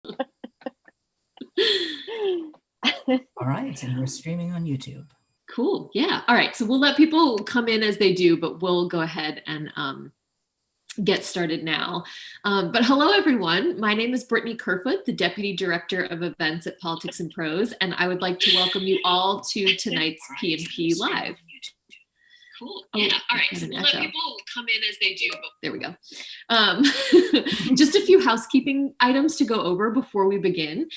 All right, and we're streaming on YouTube. Cool. Yeah. All right. So we'll let people come in as they do, but we'll go ahead and get started now. But hello, everyone. My name is Brittany Kerfoot, the Deputy Director of Events at Politics and Prose, and I would like to welcome you all to tonight's P&P Live. Cool. Yeah. All right. So we'll let people come in as they do. But there we go. Just a few housekeeping items to go over before we begin.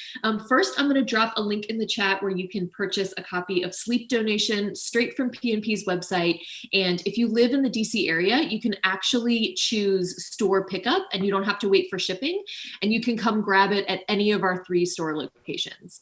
First, I'm going to drop a link in the chat where you can purchase a copy of Sleep Donation straight from P&P's website. And if you live in the DC area, you can actually choose store pickup and you don't have to wait for shipping. And you can come grab it at any of our 3 store locations.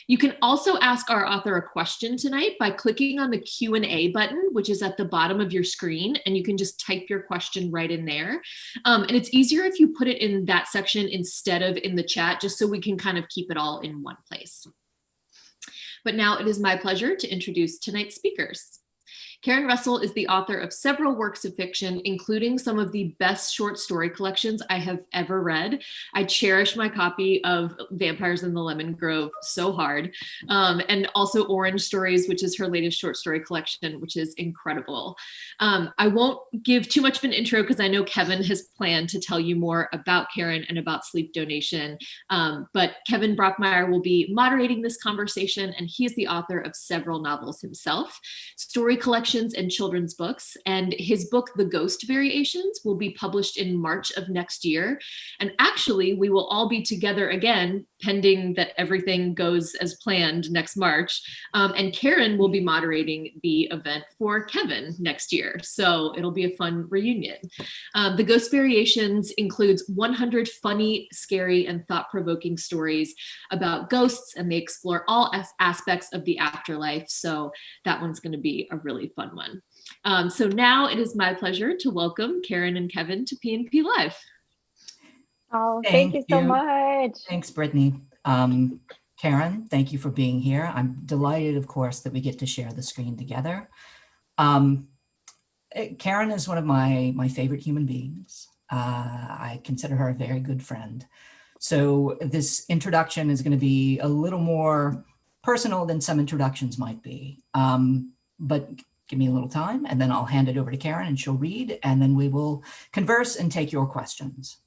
You can also ask our author a question tonight by clicking on the Q&A button, which is at the bottom of your screen, and you can just type your question right in there. And it's easier if you put it in that section instead of in the chat, just so we can kind of keep it all in one place. But now it is my pleasure to introduce tonight's speakers. Karen Russell is the author of several works of fiction, including some of the best short story collections I have ever read. I cherish my copy of Vampires in the Lemon Grove so hard, and also Orange Stories, which is her latest short story collection, which is incredible. I won't give too much of an intro because I know Kevin has planned to tell you more about Karen and about Sleep Donation, but Kevin Brockmeier will be moderating this conversation, and he is the author of several novels himself, story collections, and children's books, and his book The Ghost Variations will be published in March of next year. And actually we will all be together again, pending that everything goes as planned next March, and Karen will be moderating the event for Kevin next year, so it'll be a fun reunion. The Ghost Variations includes 100 funny, scary, and thought-provoking stories about ghosts, and they explore all aspects of the afterlife, so that one's going to be a really fun one. So now it is my pleasure to welcome Karen and Kevin to P&P Live. Oh, thank you so much. Thanks, Brittany. Karen, thank you for being here. I'm delighted, of course, that we get to share the screen together. Karen is one of my favorite human beings. I consider her a very good friend. So this introduction is going to be a little more personal than some introductions might be. But give me a little time and then I'll hand it over to Karen and she'll read and then we will converse and take your questions.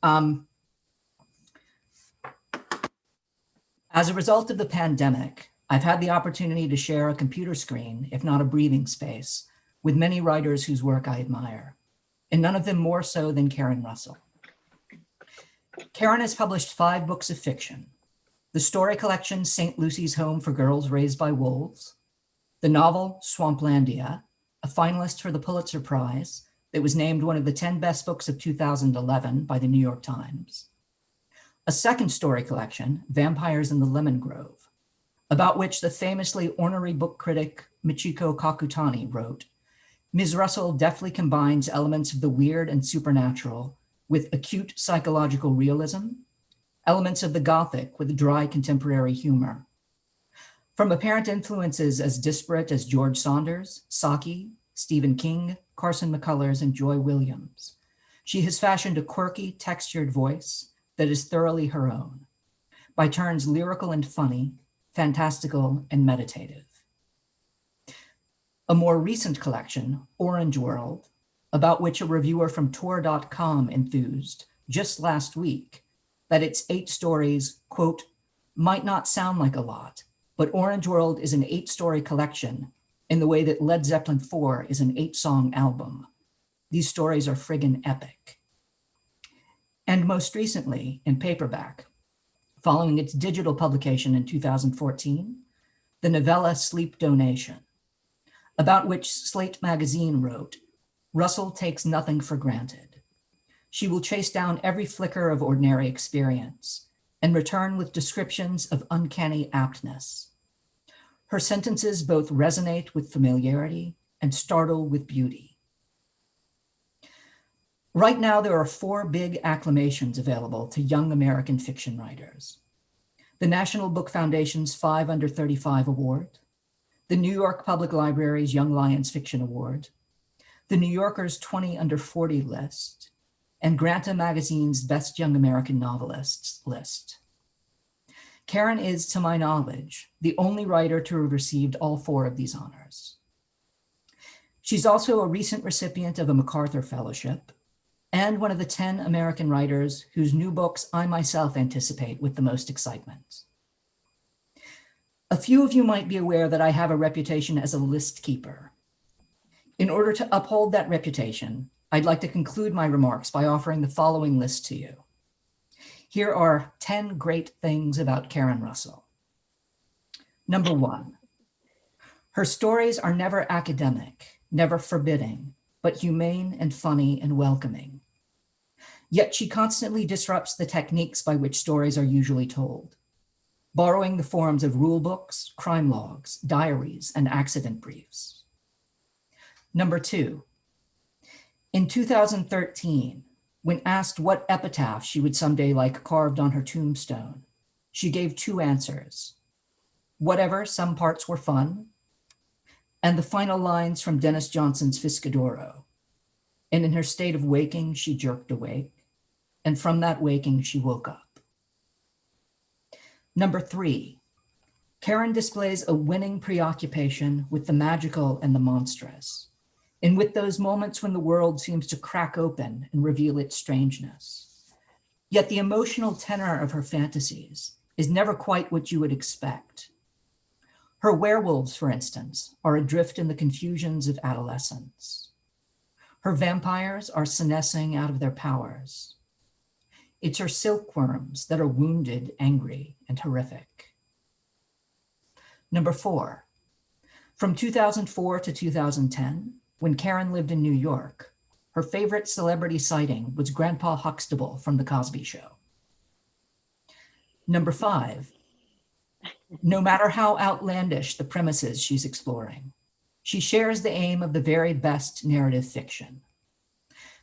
As a result of the pandemic, I've had the opportunity to share a computer screen, if not a breathing space, with many writers whose work I admire, and none of them more so than Karen Russell. Karen has published 5 books of fiction: the story collection St. Lucy's Home for Girls Raised by Wolves, the novel Swamplandia, a finalist for the Pulitzer Prize that was named one of the 10 best books of 2011 by the New York Times, a second story collection, Vampires in the Lemon Grove, about which the famously ornery book critic Michiko Kakutani wrote, Ms. Russell deftly combines elements of the weird and supernatural with acute psychological realism, elements of the Gothic with dry contemporary humor. From apparent influences as disparate as George Saunders, Saki, Stephen King, Carson McCullers, and Joy Williams, she has fashioned a quirky, textured voice that is thoroughly her own, by turns lyrical and funny, fantastical and meditative. A more recent collection, Orange World, about which a reviewer from Tor.com enthused just last week that its 8 stories, quote, might not sound like a lot, but Orange World is an 8-story collection in the way that Led Zeppelin 4 is an 8-song album. These stories are friggin' epic. And most recently, in paperback, following its digital publication in 2014, the novella Sleep Donation, about which Slate magazine wrote, Russell takes nothing for granted. She will chase down every flicker of ordinary experience and return with descriptions of uncanny aptness. Her sentences both resonate with familiarity and startle with beauty. Right now, there are 4 big acclamations available to young American fiction writers: the National Book Foundation's 5 Under 35 Award, the New York Public Library's Young Lions Fiction Award, the New Yorker's 20 Under 40 list, and Granta Magazine's Best Young American Novelists list. Karen is, to my knowledge, the only writer to have received all 4 of these honors. She's also a recent recipient of a MacArthur Fellowship and one of the 10 American writers whose new books I myself anticipate with the most excitement. A few of you might be aware that I have a reputation as a list keeper. In order to uphold that reputation, I'd like to conclude my remarks by offering the following list to you. Here are 10 great things about Karen Russell. Number 1, her stories are never academic, never forbidding, but humane and funny and welcoming. Yet she constantly disrupts the techniques by which stories are usually told, borrowing the forms of rule books, crime logs, diaries, and accident briefs. Number 2, in 2013, when asked what epitaph she would someday like carved on her tombstone, she gave 2 answers. Whatever, some parts were fun, and the final lines from Dennis Johnson's Fiscadoro. And in her state of waking, she jerked awake, and from that waking, she woke up. Number 3, Karen displays a winning preoccupation with the magical and the monstrous, and with those moments when the world seems to crack open and reveal its strangeness. Yet the emotional tenor of her fantasies is never quite what you would expect. Her werewolves, for instance, are adrift in the confusions of adolescence. Her vampires are senescing out of their powers. It's her silkworms that are wounded, angry, and horrific. Number 4, from 2004 to 2010, when Karen lived in New York, her favorite celebrity sighting was Grandpa Huxtable from The Cosby Show. Number 5, no matter how outlandish the premises she's exploring, she shares the aim of the very best narrative fiction.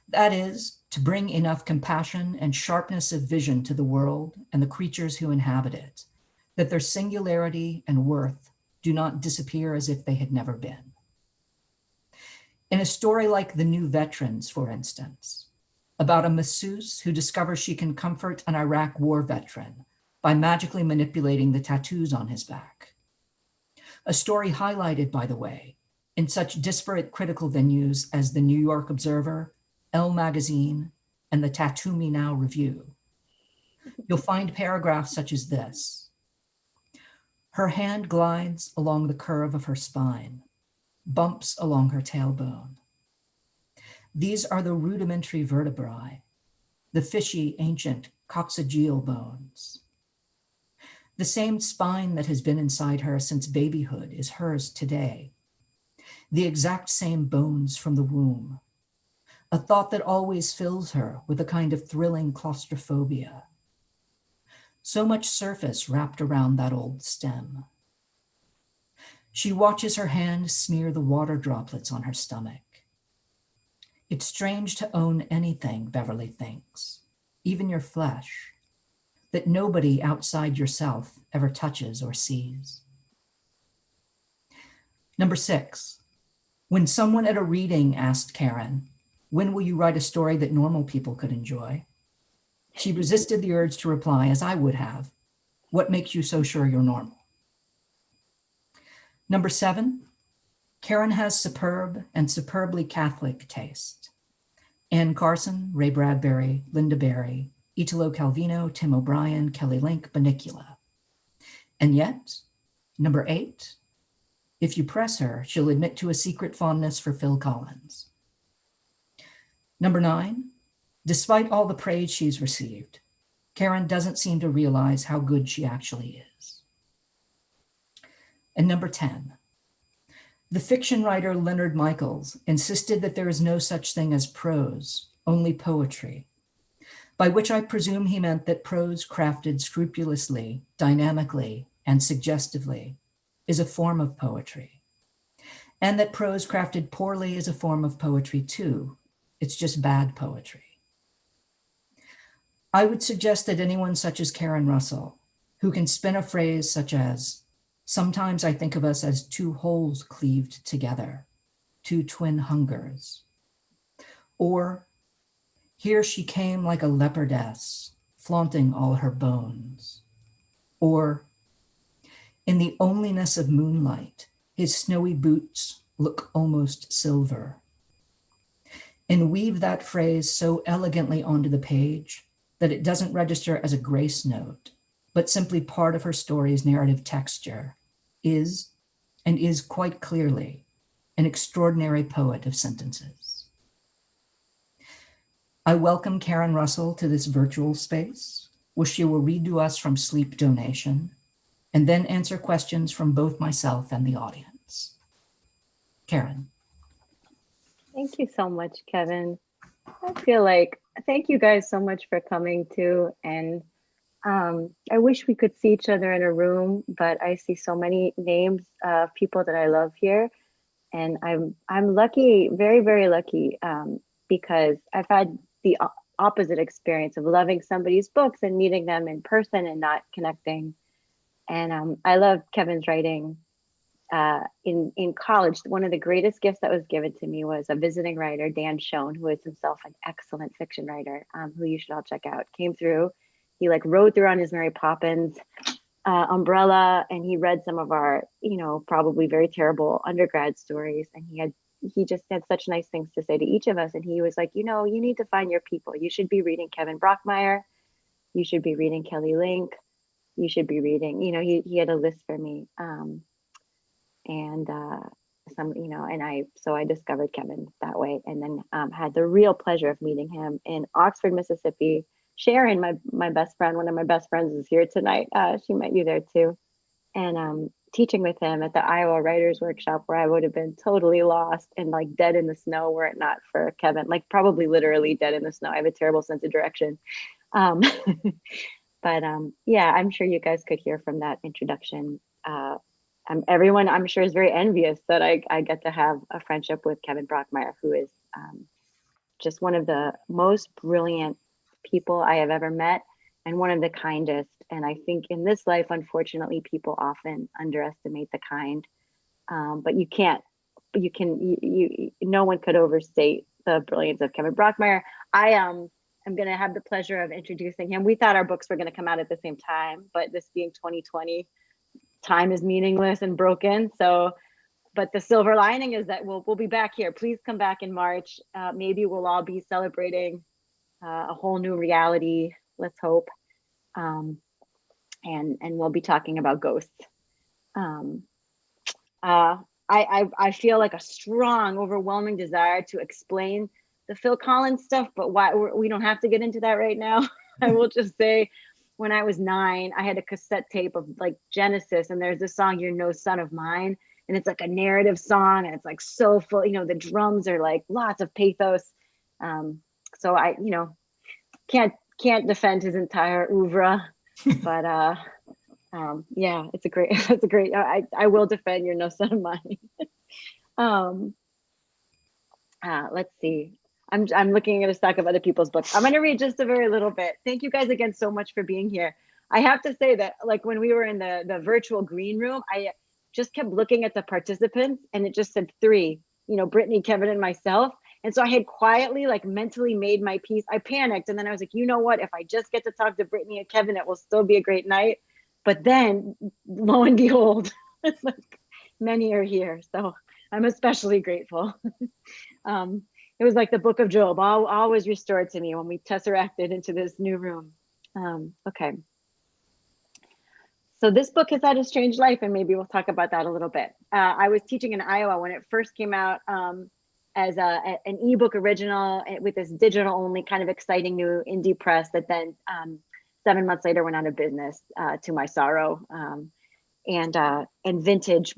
That is, to bring enough compassion and sharpness of vision to the world and the creatures who inhabit it, that their singularity and worth do not disappear as if they had never been. In a story like The New Veterans, for instance, about a masseuse who discovers she can comfort an Iraq war veteran by magically manipulating the tattoos on his back. A story highlighted, by the way, in such disparate critical venues as the New York Observer, Elle Magazine, and the Tattoo Me Now Review. You'll find paragraphs such as this: her hand glides along the curve of her spine, bumps along her tailbone. These are the rudimentary vertebrae, the fishy ancient coccygeal bones. The same spine that has been inside her since babyhood is hers today. The exact same bones from the womb. A thought that always fills her with a kind of thrilling claustrophobia. So much surface wrapped around that old stem. She watches her hand smear the water droplets on her stomach. It's strange to own anything, Beverly thinks, even your flesh, that nobody outside yourself ever touches or sees. Number 6, when someone at a reading asked Karen, when will you write a story that normal people could enjoy? She resisted the urge to reply, as I would have, what makes you so sure you're normal? Number 7, Karen has superb and superbly Catholic taste. Anne Carson, Ray Bradbury, Linda Berry, Italo Calvino, Tim O'Brien, Kelly Link, Bunnicula. And yet, number 8, if you press her, she'll admit to a secret fondness for Phil Collins. Number 9, despite all the praise she's received, Karen doesn't seem to realize how good she actually is. And number 10, the fiction writer Leonard Michaels insisted that there is no such thing as prose, only poetry, by which I presume he meant that prose crafted scrupulously, dynamically, and suggestively is a form of poetry, and that prose crafted poorly is a form of poetry too. It's just bad poetry. I would suggest that anyone such as Karen Russell, who can spin a phrase such as, sometimes I think of us as 2 wholes cleaved together, 2 twin hungers, or here she came like a leopardess, flaunting all her bones, Or, in the onlyness of moonlight, his snowy boots look almost silver. And weave that phrase so elegantly onto the page that it doesn't register as a grace note, but simply part of her story's narrative texture, is, and is quite clearly, an extraordinary poet of sentences. I welcome Karen Russell to this virtual space, where she will read to us from Sleep Donation, and then answer questions from both myself and the audience. Karen. Thank you so much, Kevin. I feel like, thank you guys so much for coming too. And I wish we could see each other in a room, but I see so many names of people that I love here. And I'm lucky, very, very lucky, because I've had the opposite experience of loving somebody's books and meeting them in person and not connecting. And I love Kevin's writing. In college, one of the greatest gifts that was given to me was a visiting writer, Dan Schoen, who is himself an excellent fiction writer, who you should all check out. Came through, he like rode through on his Mary Poppins umbrella, and he read some of our, probably very terrible undergrad stories, and he just had such nice things to say to each of us. And he was like, you need to find your people. You should be reading Kevin Brockmeier. You should be reading Kelly Link. You should be reading, he had a list for me. So I discovered Kevin that way, and then had the real pleasure of meeting him in Oxford, Mississippi. Sharon, my best friend, one of my best friends, is here tonight. She met you there too. And teaching with him at the Iowa Writers Workshop, where I would have been totally lost and like dead in the snow were it not for Kevin, like probably literally dead in the snow. I have a terrible sense of direction. But yeah, I'm sure you guys could hear from that introduction. Everyone, I'm sure, is very envious that I get to have a friendship with Kevin Brockmeier, who is just one of the most brilliant people I have ever met and one of the kindest. And I think in this life, unfortunately, people often underestimate the kind, but no one could overstate the brilliance of Kevin Brockmeier. I'm going to have the pleasure of introducing him. We thought our books were going to come out at the same time, but this being 2020, time is meaningless and broken. So, but the silver lining is that we'll be back here. Please come back in March. Maybe we'll all be celebrating a whole new reality. Let's hope. And we'll be talking about ghosts. I feel like a strong, overwhelming desire to explain the Phil Collins stuff, but we don't have to get into that right now. I will just say, when I was 9, I had a cassette tape of like Genesis, and there's this song, "You're No Son of Mine," and it's like a narrative song, and it's like so full, the drums are like lots of pathos. So I, can't defend his entire oeuvre, but yeah, it's a great. I will defend "You're No Son of Mine." Let's see. I'm looking at a stack of other people's books. I'm going to read just a very little bit. Thank you guys again so much for being here. I have to say that, like, when we were in the virtual green room, I just kept looking at the participants, and it just said 3, Brittany, Kevin, and myself. And so I had quietly, like, mentally made my peace. I panicked, and then I was like, you know what? If I just get to talk to Brittany and Kevin, it will still be a great night. But then, lo and behold, like, many are here. So I'm especially grateful. It was like the book of Job, always restored to me when we tesseracted into this new room. Okay. So this book has had a strange life, and maybe we'll talk about that a little bit. I was teaching in Iowa when it first came out as an ebook original with this digital only kind of exciting new indie press that then 7 months later went out of business, to my sorrow. And Vintage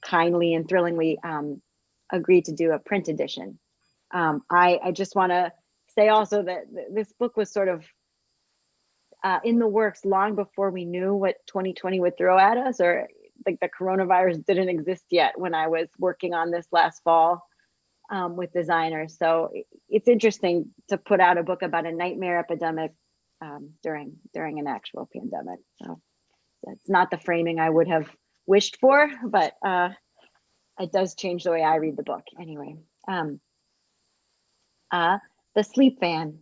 kindly and thrillingly agreed to do a print edition. I just want to say also that this book was sort of in the works long before we knew what 2020 would throw at us, or like the coronavirus didn't exist yet when I was working on this last fall with designers. So it's interesting to put out a book about a nightmare epidemic during an actual pandemic. So it's not the framing I would have wished for, but it does change the way I read the book anyway. The sleep van.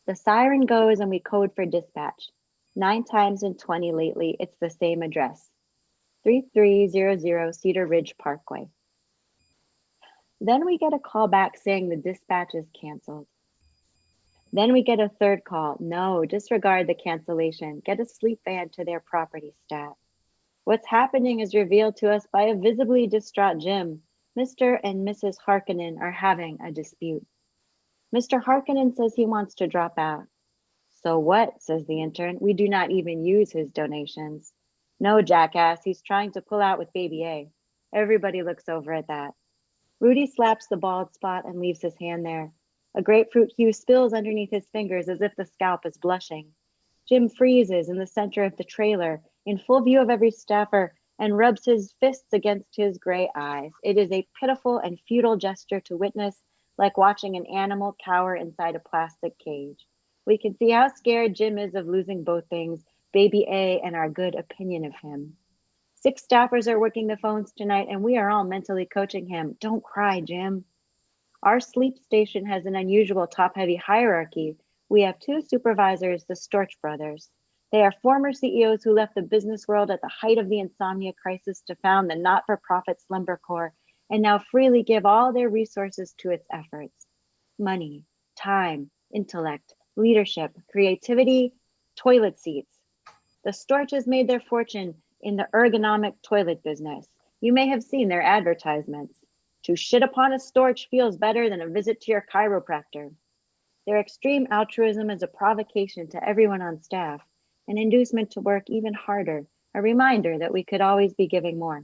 The siren goes and we code for dispatch. 9 times in 20 lately, it's the same address, 3300 Cedar Ridge Parkway. Then we get a call back saying the dispatch is canceled. Then we get a third call. No, disregard the cancellation. Get a sleep van to their property stat. What's happening is revealed to us by a visibly distraught Jim. Mr. and Mrs. Harkonnen are having a dispute. Mr. Harkonnen says he wants to drop out. So what, says the intern. We do not even use his donations. No, jackass, he's trying to pull out with baby A. Everybody looks over at that. Rudy slaps the bald spot and leaves his hand there. A grapefruit hue spills underneath his fingers as if the scalp is blushing. Jim freezes in the center of the trailer, in full view of every staffer, and rubs his fists against his gray eyes. It is a pitiful and futile gesture to witness, like watching an animal cower inside a plastic cage. We can see how scared Jim is of losing both things, baby A and our good opinion of him. 6 staffers are working the phones tonight, and we are all mentally coaching him. Don't cry, Jim. Our sleep station has an unusual top-heavy hierarchy. We have 2 supervisors, the Storch brothers. They are former CEOs who left the business world at the height of the insomnia crisis to found the not-for-profit Slumber Corps and now freely give all their resources to its efforts. Money, time, intellect, leadership, creativity, toilet seats. The Storches made their fortune in the ergonomic toilet business. You may have seen their advertisements. To shit upon a Storch feels better than a visit to your chiropractor. Their extreme altruism is a provocation to everyone on staff, an inducement to work even harder, a reminder that we could always be giving more.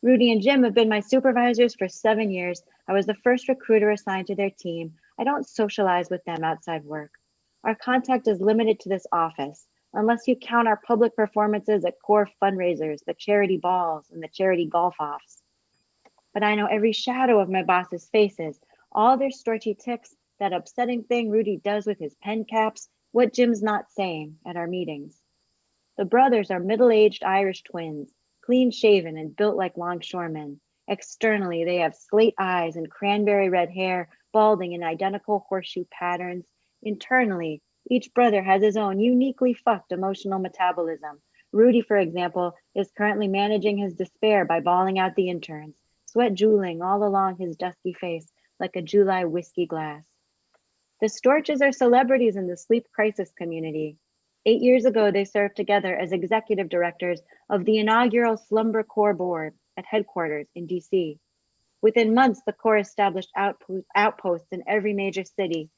Rudy and Jim have been my supervisors for 7 years. I was the first recruiter assigned to their team. I don't socialize with them outside work. Our contact is limited to this office, unless you count our public performances at core fundraisers, the charity balls, and the charity golf-offs. But I know every shadow of my boss's faces, all their storchy ticks, that upsetting thing Rudy does with his pen caps, what Jim's not saying at our meetings. The brothers are middle-aged Irish twins, clean-shaven and built like longshoremen. Externally, they have slate eyes and cranberry red hair, balding in identical horseshoe patterns. Internally, each brother has his own uniquely fucked emotional metabolism. Rudy, for example, is currently managing his despair by bawling out the interns, sweat drooling all along his dusky face like a July whiskey glass. The Storches are celebrities in the sleep crisis community. 8 years ago, they served together as executive directors of the inaugural Slumber Corps board at headquarters in DC. Within months, the Corps established outposts in every major city,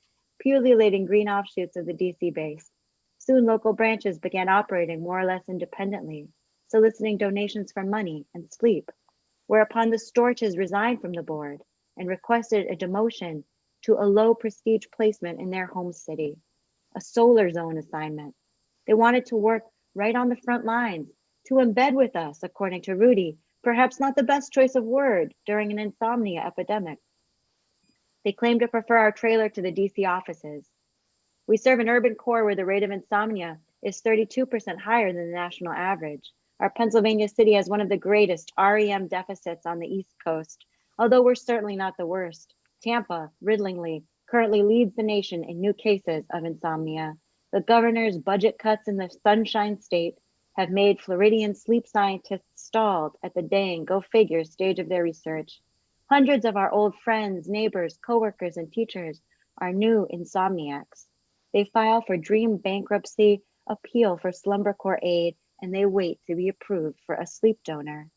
pullulating green offshoots of the DC base. Soon, local branches began operating more or less independently, soliciting donations for money and sleep, whereupon the Storches resigned from the board and requested a demotion to a low prestige placement in their home city, a solar zone assignment. They wanted to work right on the front lines, to embed with us, according to Rudy, perhaps not the best choice of word during an insomnia epidemic. They claim to prefer our trailer to the DC offices. We serve an urban core where the rate of insomnia is 32% higher than the national average. Our Pennsylvania city has one of the greatest REM deficits on the East Coast, although we're certainly not the worst. Tampa, riddlingly, currently leads the nation in new cases of insomnia. The governor's budget cuts in the Sunshine State have made Floridian sleep scientists stalled at the dang, go figure stage of their research. Hundreds of our old friends, neighbors, coworkers, and teachers are new insomniacs. They file for dream bankruptcy, appeal for Slumber Corps aid, and they wait to be approved for a sleep donor.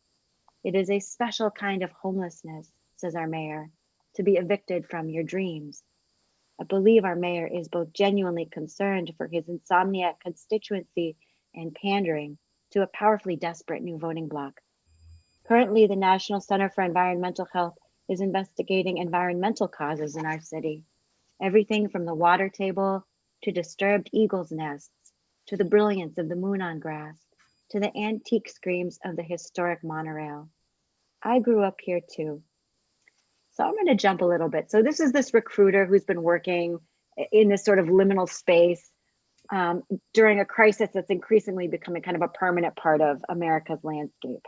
It is a special kind of homelessness, says our mayor, to be evicted from your dreams. I believe our mayor is both genuinely concerned for his insomniac constituency and pandering to a powerfully desperate new voting bloc. Currently, the National Center for Environmental Health is investigating environmental causes in our city. Everything from the water table to disturbed eagles' nests, to the brilliance of the moon on grass, to the antique screams of the historic monorail. I grew up here too. So I'm going to jump a little bit. So this is this recruiter who's been working in this sort of liminal space during a crisis that's increasingly becoming kind of a permanent part of America's landscape.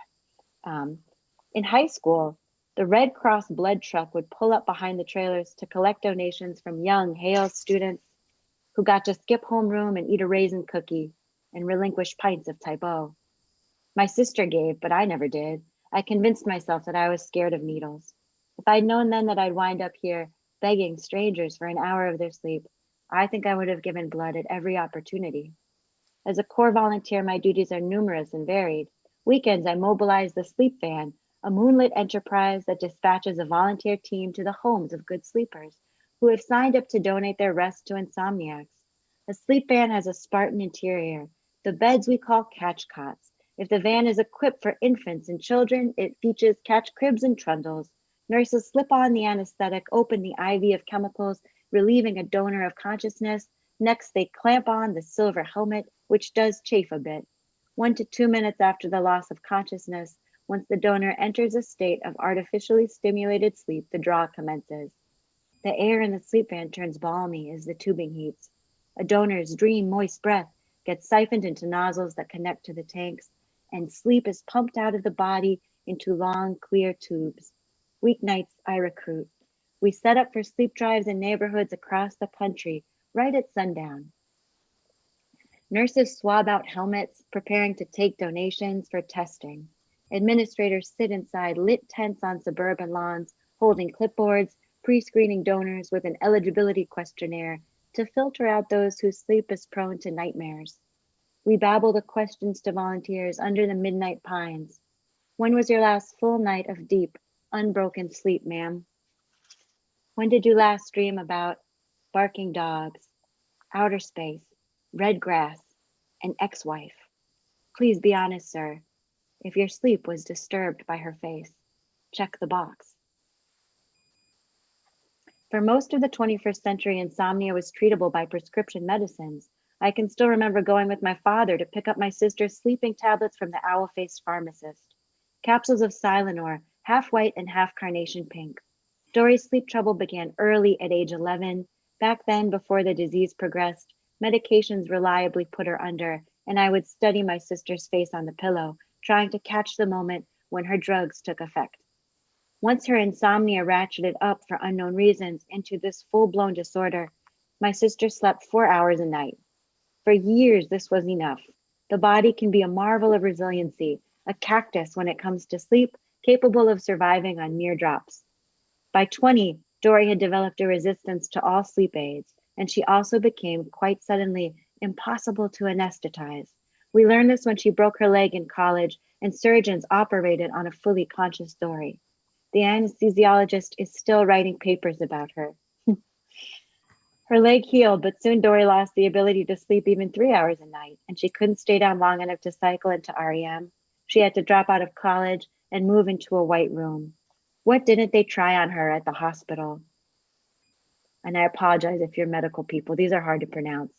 In high school, the Red Cross blood truck would pull up behind the trailers to collect donations from young Hale students who got to skip homeroom and eat a raisin cookie, and relinquish pints of type O. My sister gave, but I never did. I convinced myself that I was scared of needles. If I'd known then that I'd wind up here begging strangers for an hour of their sleep, I think I would have given blood at every opportunity. As a Corps volunteer, my duties are numerous and varied. Weekends, I mobilize the Sleep Van, a moonlit enterprise that dispatches a volunteer team to the homes of good sleepers who have signed up to donate their rest to insomniacs. The sleep van has a Spartan interior, the beds we call catch cots. If the van is equipped for infants and children, it features catch cribs and trundles. Nurses slip on the anesthetic, open the IV of chemicals, relieving a donor of consciousness. Next, they clamp on the silver helmet, which does chafe a bit. 1 to 2 minutes after the loss of consciousness, once the donor enters a state of artificially stimulated sleep, the draw commences. The air in the sleep van turns balmy as the tubing heats. A donor's dream, moist breath gets siphoned into nozzles that connect to the tanks, and sleep is pumped out of the body into long, clear tubes. Weeknights, I recruit. We set up for sleep drives in neighborhoods across the country right at sundown. Nurses swab out helmets, preparing to take donations for testing. Administrators sit inside lit tents on suburban lawns, holding clipboards, pre-screening donors with an eligibility questionnaire to filter out those whose sleep is prone to nightmares. We babble the questions to volunteers under the midnight pines. When was your last full night of deep, unbroken sleep, ma'am? When did you last dream about barking dogs, outer space, red grass, an ex-wife? Please be honest, sir. If your sleep was disturbed by her face, check the box. For most of the 21st century, insomnia was treatable by prescription medicines. I can still remember going with my father to pick up my sister's sleeping tablets from the owl-faced pharmacist. Capsules of Silenor, half white and half carnation pink. Dory's sleep trouble began early at age 11. Back then, before the disease progressed, medications reliably put her under, and I would study my sister's face on the pillow, trying to catch the moment when her drugs took effect. Once her insomnia ratcheted up for unknown reasons into this full-blown disorder, my sister slept 4 hours a night. For years, this was enough. The body can be a marvel of resiliency, a cactus when it comes to sleep, capable of surviving on mere drops. By 20, Dory had developed a resistance to all sleep aids, and she also became quite suddenly impossible to anesthetize. We learned this when she broke her leg in college and surgeons operated on a fully conscious Dory. The anesthesiologist is still writing papers about her. Her leg healed, but soon Dory lost the ability to sleep even 3 hours a night, and she couldn't stay down long enough to cycle into REM. She had to drop out of college and move into a white room. What didn't they try on her at the hospital? And I apologize if you're medical people. These are hard to pronounce.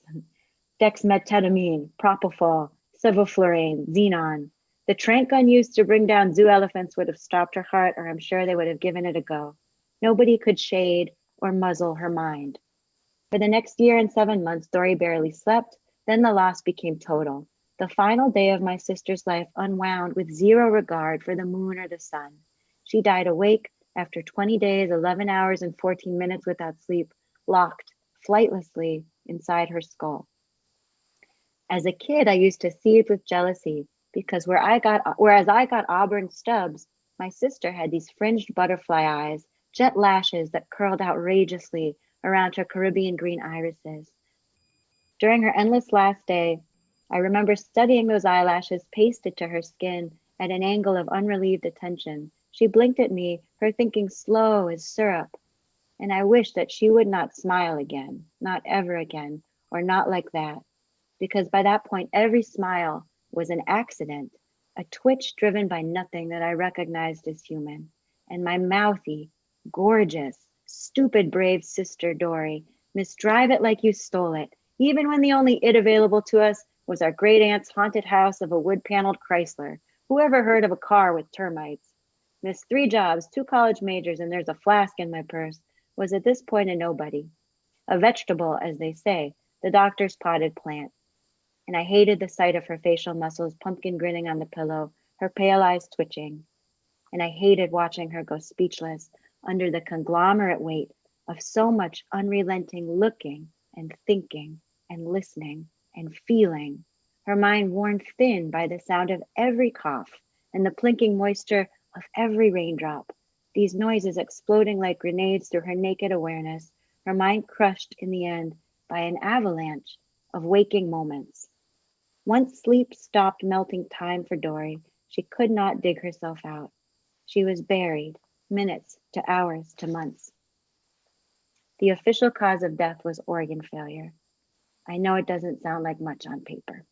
Dexmedetomidine, propofol, sevoflurane, xenon. The trank gun used to bring down zoo elephants would have stopped her heart, or I'm sure they would have given it a go. Nobody could shade or muzzle her mind. For the next year and 7 months, Dory barely slept. Then the loss became total. The final day of my sister's life unwound with zero regard for the moon or the sun. She died awake after 20 days, 11 hours, and 14 minutes without sleep, locked flightlessly inside her skull. As a kid, I used to seethe with jealousy because whereas I got auburn stubs, my sister had these fringed butterfly eyes, jet lashes that curled outrageously around her Caribbean green irises. During her endless last day, I remember studying those eyelashes pasted to her skin at an angle of unrelieved attention. She blinked at me, her thinking slow as syrup, and I wished that she would not smile again, not ever again, or not like that, because by that point, every smile was an accident, a twitch driven by nothing that I recognized as human. And my mouthy, gorgeous, stupid, brave sister Dory, misdrive it like you stole it, even when the only it available to us was our great aunt's haunted house of a wood-paneled Chrysler. Who ever heard of a car with termites? Missed 3 jobs, 2 college majors, and there's a flask in my purse, was at this point a nobody. A vegetable, as they say, the doctor's potted plant. And I hated the sight of her facial muscles pumpkin grinning on the pillow, her pale eyes twitching. And I hated watching her go speechless under the conglomerate weight of so much unrelenting looking and thinking and listening and feeling. her mind worn thin by the sound of every cough and the plinking moisture of every raindrop. These noises exploding like grenades through her naked awareness, her mind crushed in the end by an avalanche of waking moments. Once sleep stopped melting time for Dory, she could not dig herself out. She was buried, minutes to hours to months. The official cause of death was organ failure. I know it doesn't sound like much on paper.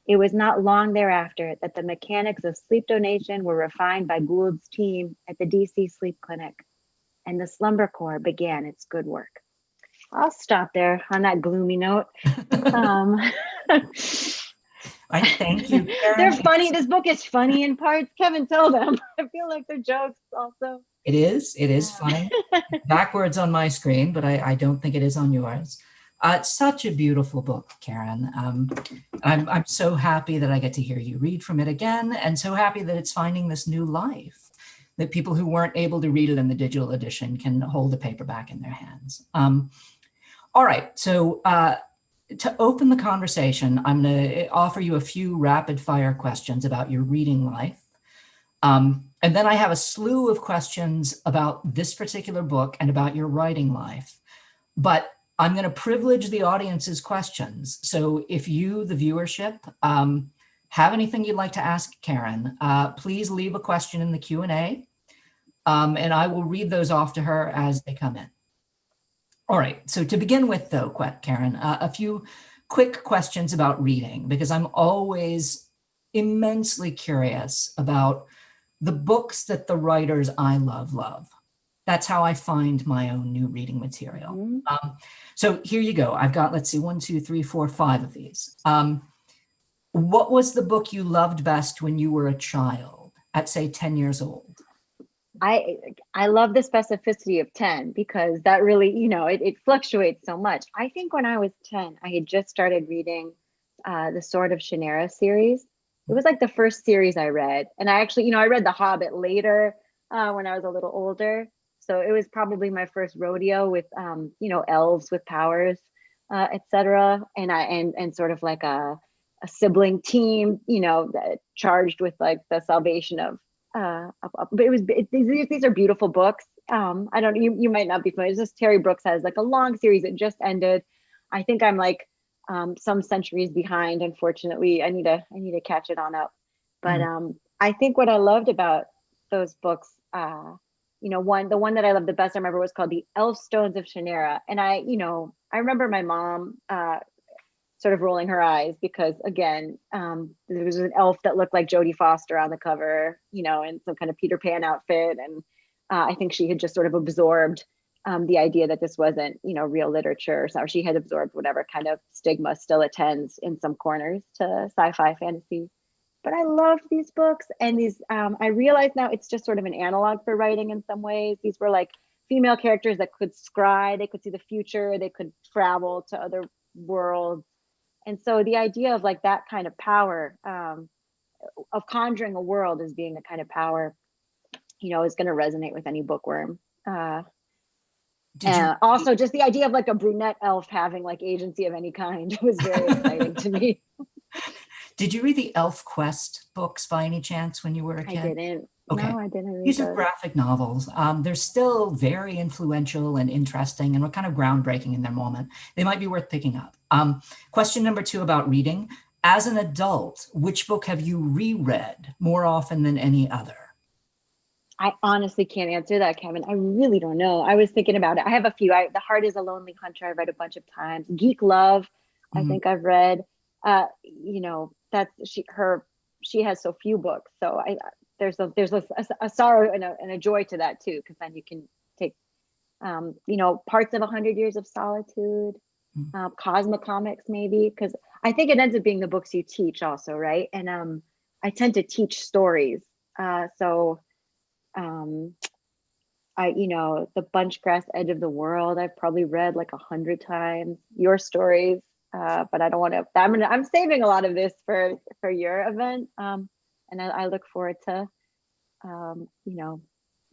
It was not long thereafter that the mechanics of sleep donation were refined by Gould's team at the DC Sleep Clinic, and the Slumber Corps began its good work. I'll stop there on that gloomy note. I thank you, Karen. They're funny. This book is funny in parts. Kevin, tell them. I feel like they're jokes also. It is funny. Backwards on my screen, but I don't think it is on yours. It's such a beautiful book, Karen. I'm so happy that I get to hear you read from it again, and so happy that it's finding this new life, that people who weren't able to read it in the digital edition can hold a paperback in their hands. All right, so to open the conversation, I'm going to offer you a few rapid fire questions about your reading life. And then I have a slew of questions about this particular book and about your writing life. But I'm going to privilege the audience's questions. So if you, the viewership, have anything you'd like to ask Karen, please leave a question in the Q&A, and I will read those off to her as they come in. All right, so to begin with though, Karen, a few quick questions about reading, because I'm always immensely curious about the books that the writers I love. That's how I find my own new reading material. Mm-hmm. So here you go. I've got, let's see, 1, 2, 3, 4, 5 of these. What was the book you loved best when you were a child at, say, 10 years old? I love the specificity of 10 because that really, it fluctuates so much. I think when I was 10, I had just started reading the Sword of Shannara series. It was like the first series I read. And I actually, I read The Hobbit later when I was a little older. So it was probably my first rodeo with, elves with powers, etc. And sort of like a sibling team, charged with like the salvation of, but these are beautiful books. You might not be familiar. It's just Terry Brooks has like a long series that just ended. I think I'm like some centuries behind. Unfortunately, I need to catch it on up. But I think what I loved about those books, the one that I loved the best, I remember was called The Elfstones of Shannara. And I remember my mom sort of rolling her eyes because again, there was an elf that looked like Jodie Foster on the cover, in some kind of Peter Pan outfit. And I think she had just sort of absorbed the idea that this wasn't, real literature. So she had absorbed whatever kind of stigma still attends in some corners to sci-fi fantasy. But I loved these books, and these, I realize now it's just sort of an analog for writing in some ways. These were like female characters that could scry, they could see the future, they could travel to other worlds. And so the idea of like that kind of power, of conjuring a world as being a kind of power, is going to resonate with any bookworm. Also, just the idea of like a brunette elf having like agency of any kind was very exciting to me. Did you read the Elf Quest books by any chance when you were a kid? I didn't. Okay. No, I didn't read These are those. graphic novels. They're still very influential and interesting and were kind of groundbreaking in their moment. They might be worth picking up. Question number 2 about reading. As an adult, which book have you reread more often than any other? I honestly can't answer that, Kevin. I really don't know. I was thinking about it. I have a few. The Heart is a Lonely Hunter, I've read a bunch of times. Geek Love, I think I've read. She has so few books. So there's a sorrow and a joy to that too, because then you can take, parts of 100 Years of Solitude, Cosmocomics maybe, because I think it ends up being the books you teach also, right? And I tend to teach stories. The Bunchgrass Edge of the World, I've probably read like 100 times. Your Stories, but I don't want to. I'm saving a lot of this for your event, and I look forward to,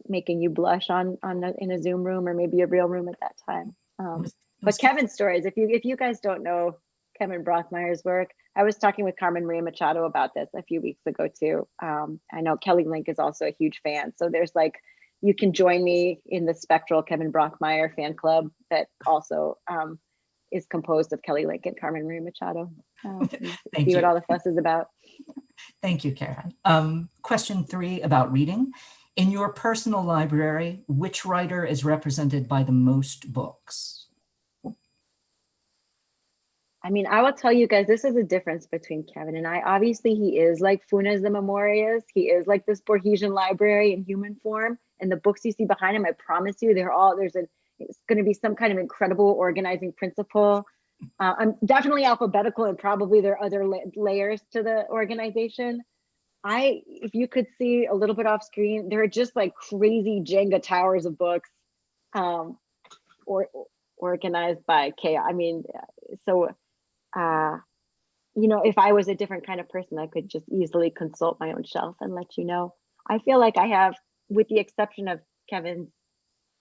making you blush in a Zoom room or maybe a real room at that time. But Kevin's stories, if you guys don't know Kevin Brockmeier's work. I was talking with Carmen Maria Machado about this a few weeks ago too. I know Kelly Link is also a huge fan. So there's like, you can join me in the spectral Kevin Brockmeier fan club that also is composed of Kelly Link and Carmen Maria Machado. See what all the fuss is about. Thank you, Karen. Question 3 about reading. In your personal library, which writer is represented by the most books? I mean, I will tell you guys, this is a difference between Kevin and I. Obviously, he is like Funes de Memorias. He is like this Borgesian library in human form. And the books you see behind him, I promise you, it's going to be some kind of incredible organizing principle. I'm definitely alphabetical, and probably there are other layers to the organization. If you could see a little bit off screen, there are just like crazy Jenga towers of books, or organized by chaos. I mean, so, if I was a different kind of person, I could just easily consult my own shelf and let you know. I feel like I have, with the exception of Kevin's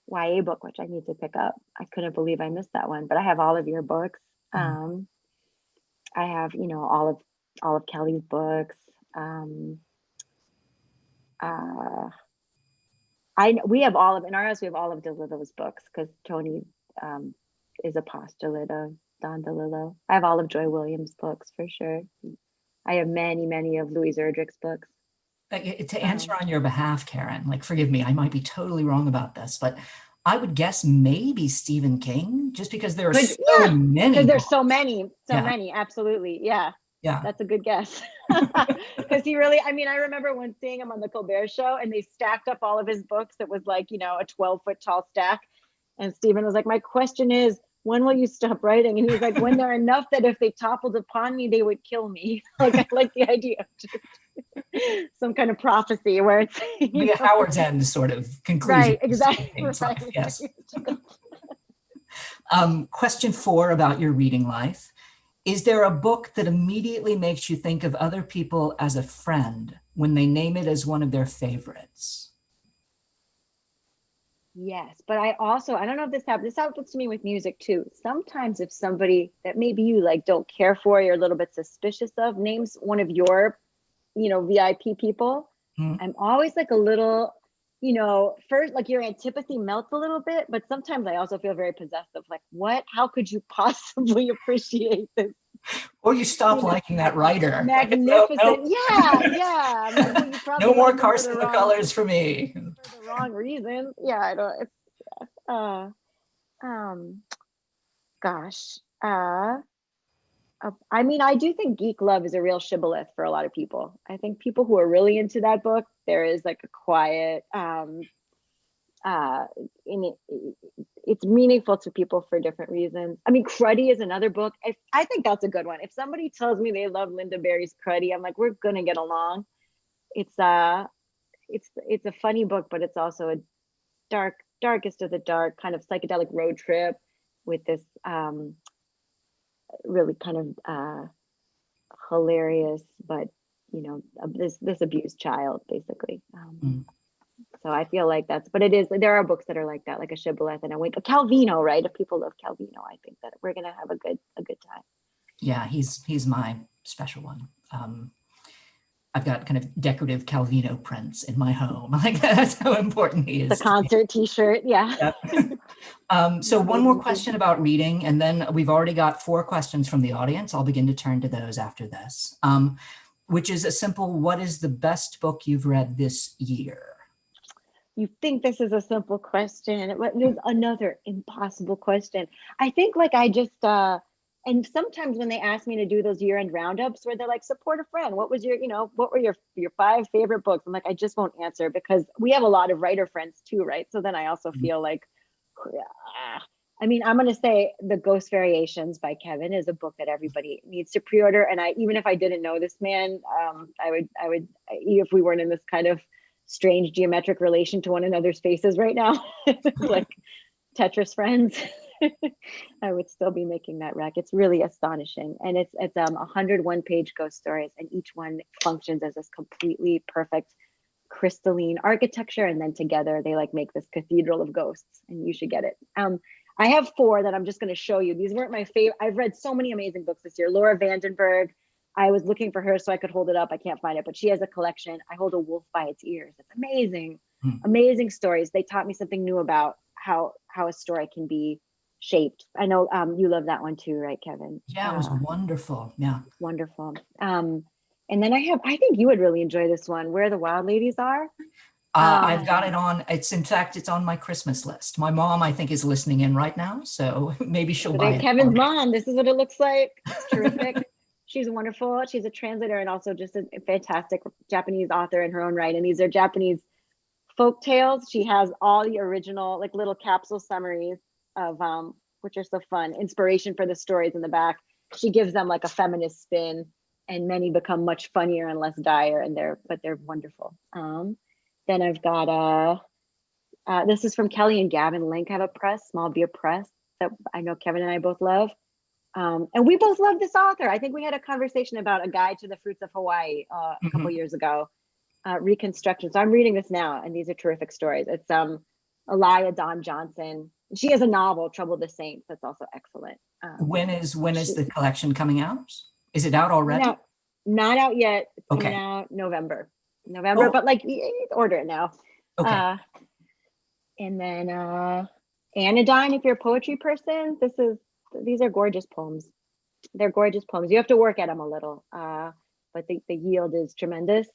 YA book, which I need to pick up. I couldn't believe I missed that one, but I have all of your books. I have, all of Kelly's books. We have all of, in our house, we have all of DeLillo's books, because Tony is a postulate of Don DeLillo. I have all of Joy Williams' books for sure. I have many, many of Louise Erdrich's books. To answer on your behalf, Karen, like, forgive me, I might be totally wrong about this, but I would guess maybe Stephen King, just because there are so many. Because there's so many, absolutely. Yeah. Yeah. That's a good guess. Because he really, I remember when seeing him on the Colbert Show and they stacked up all of his books. It was like, a 12-foot tall stack. And Stephen was like, my question is, when will you stop writing? And he was like, when there are enough that if they toppled upon me, they would kill me. Like, I like the idea of just some kind of prophecy where it's be a Howard's End sort of conclusion. Right, exactly. Right. Yes. Question 4 about your reading life. Is there a book that immediately makes you think of other people as a friend when they name it as one of their favorites? Yes, but I don't know if this happens. This happens to me with music too. Sometimes if somebody that maybe you like don't care for, you're a little bit suspicious of, names one of your, VIP people, I'm always like a little, first, like your antipathy melts a little bit, but sometimes I also feel very possessive. Like, what? How could you possibly appreciate this? Or you stop liking that writer. Magnificent. Like, nope. Yeah. I'm like, well, you probably no more Carson McCullers for me. For the wrong reasons. Yeah, I don't. Gosh. I do think geek love is a real shibboleth for a lot of people. I think people who are really into that book, there is like a quiet, it's meaningful to people for different reasons. Cruddy is another book. I think that's a good one. If somebody tells me they love Linda Berry's Cruddy, I'm like, we're gonna get along. It's a funny book, but it's also a darkest of the dark kind of psychedelic road trip with this really kind of hilarious, but this abused child basically. So I feel like there are books that are like that, like a shibboleth and a wink. Calvino, right? If people love Calvino, I think that we're gonna have a good time. Yeah, he's my special one. I've got kind of decorative Calvino prints in my home. Like, that's how important he is. The concert T-shirt, yeah. Yep. So one more question about reading, and then we've already got 4 questions from the audience. I'll begin to turn to those after this, which is a simple, what is the best book you've read this year? You think this is a simple question. There's another impossible question. I think I just, and sometimes when they ask me to do those year-end roundups where they're like, support a friend, what was what were your 5 favorite books? I'm like, I just won't answer because we have a lot of writer friends too, right? So then I also feel like, I'm going to say The Ghost Variations by Kevin is a book that everybody needs to pre-order. And even if I didn't know this man, I would, if we weren't in this kind of strange geometric relation to one another's faces right now, like Tetris friends, I would still be making that rec. It's really astonishing. And it's 101 page ghost stories, and each one functions as this completely perfect crystalline architecture, and then together they make this cathedral of ghosts, and you should get it. I have 4 that I'm just going to show you. These weren't my favorite. I've read so many amazing books this year. Laura Vandenberg. I was looking for her so I could hold it up. I can't find it, but she has a collection. I Hold a Wolf by Its Ears. It's amazing, amazing stories. They taught me something new about how a story can be shaped. I know you love that one too, right, Kevin? Yeah, it was wonderful. Yeah. Wonderful. And then I think you would really enjoy this one, Where the Wild Ladies Are. I've got it on. In fact, it's on my Christmas list. My mom, I think, is listening in right now, so maybe she'll buy it. Kevin's mom. This is what it looks like. It's terrific. She's wonderful. She's a translator and also just a fantastic Japanese author in her own right. And these are Japanese folk tales. She has all the original, like, little capsule summaries of which are so fun. Inspiration for the stories in the back. She gives them like a feminist spin, and many become much funnier and less dire, and they're wonderful. Then I've got this is from Kelly and Gavin Link have a press, Small Beer Press, that I know Kevin and I both love. And we both love this author. I think we had a conversation about A Guide to the Fruits of Hawaii a couple years ago, reconstruction. So I'm reading this now, and these are terrific stories. It's Elia Dawn Johnson. She has a novel, Trouble the Saints, that's also excellent. When is the collection coming out? Is it out already? No, not out yet. It's Okay. coming out November, but like order it now. Okay. And then Anodyne, if you're a poetry person, these are gorgeous poems. They're gorgeous poems. You have to work at them a little, but the yield is tremendous.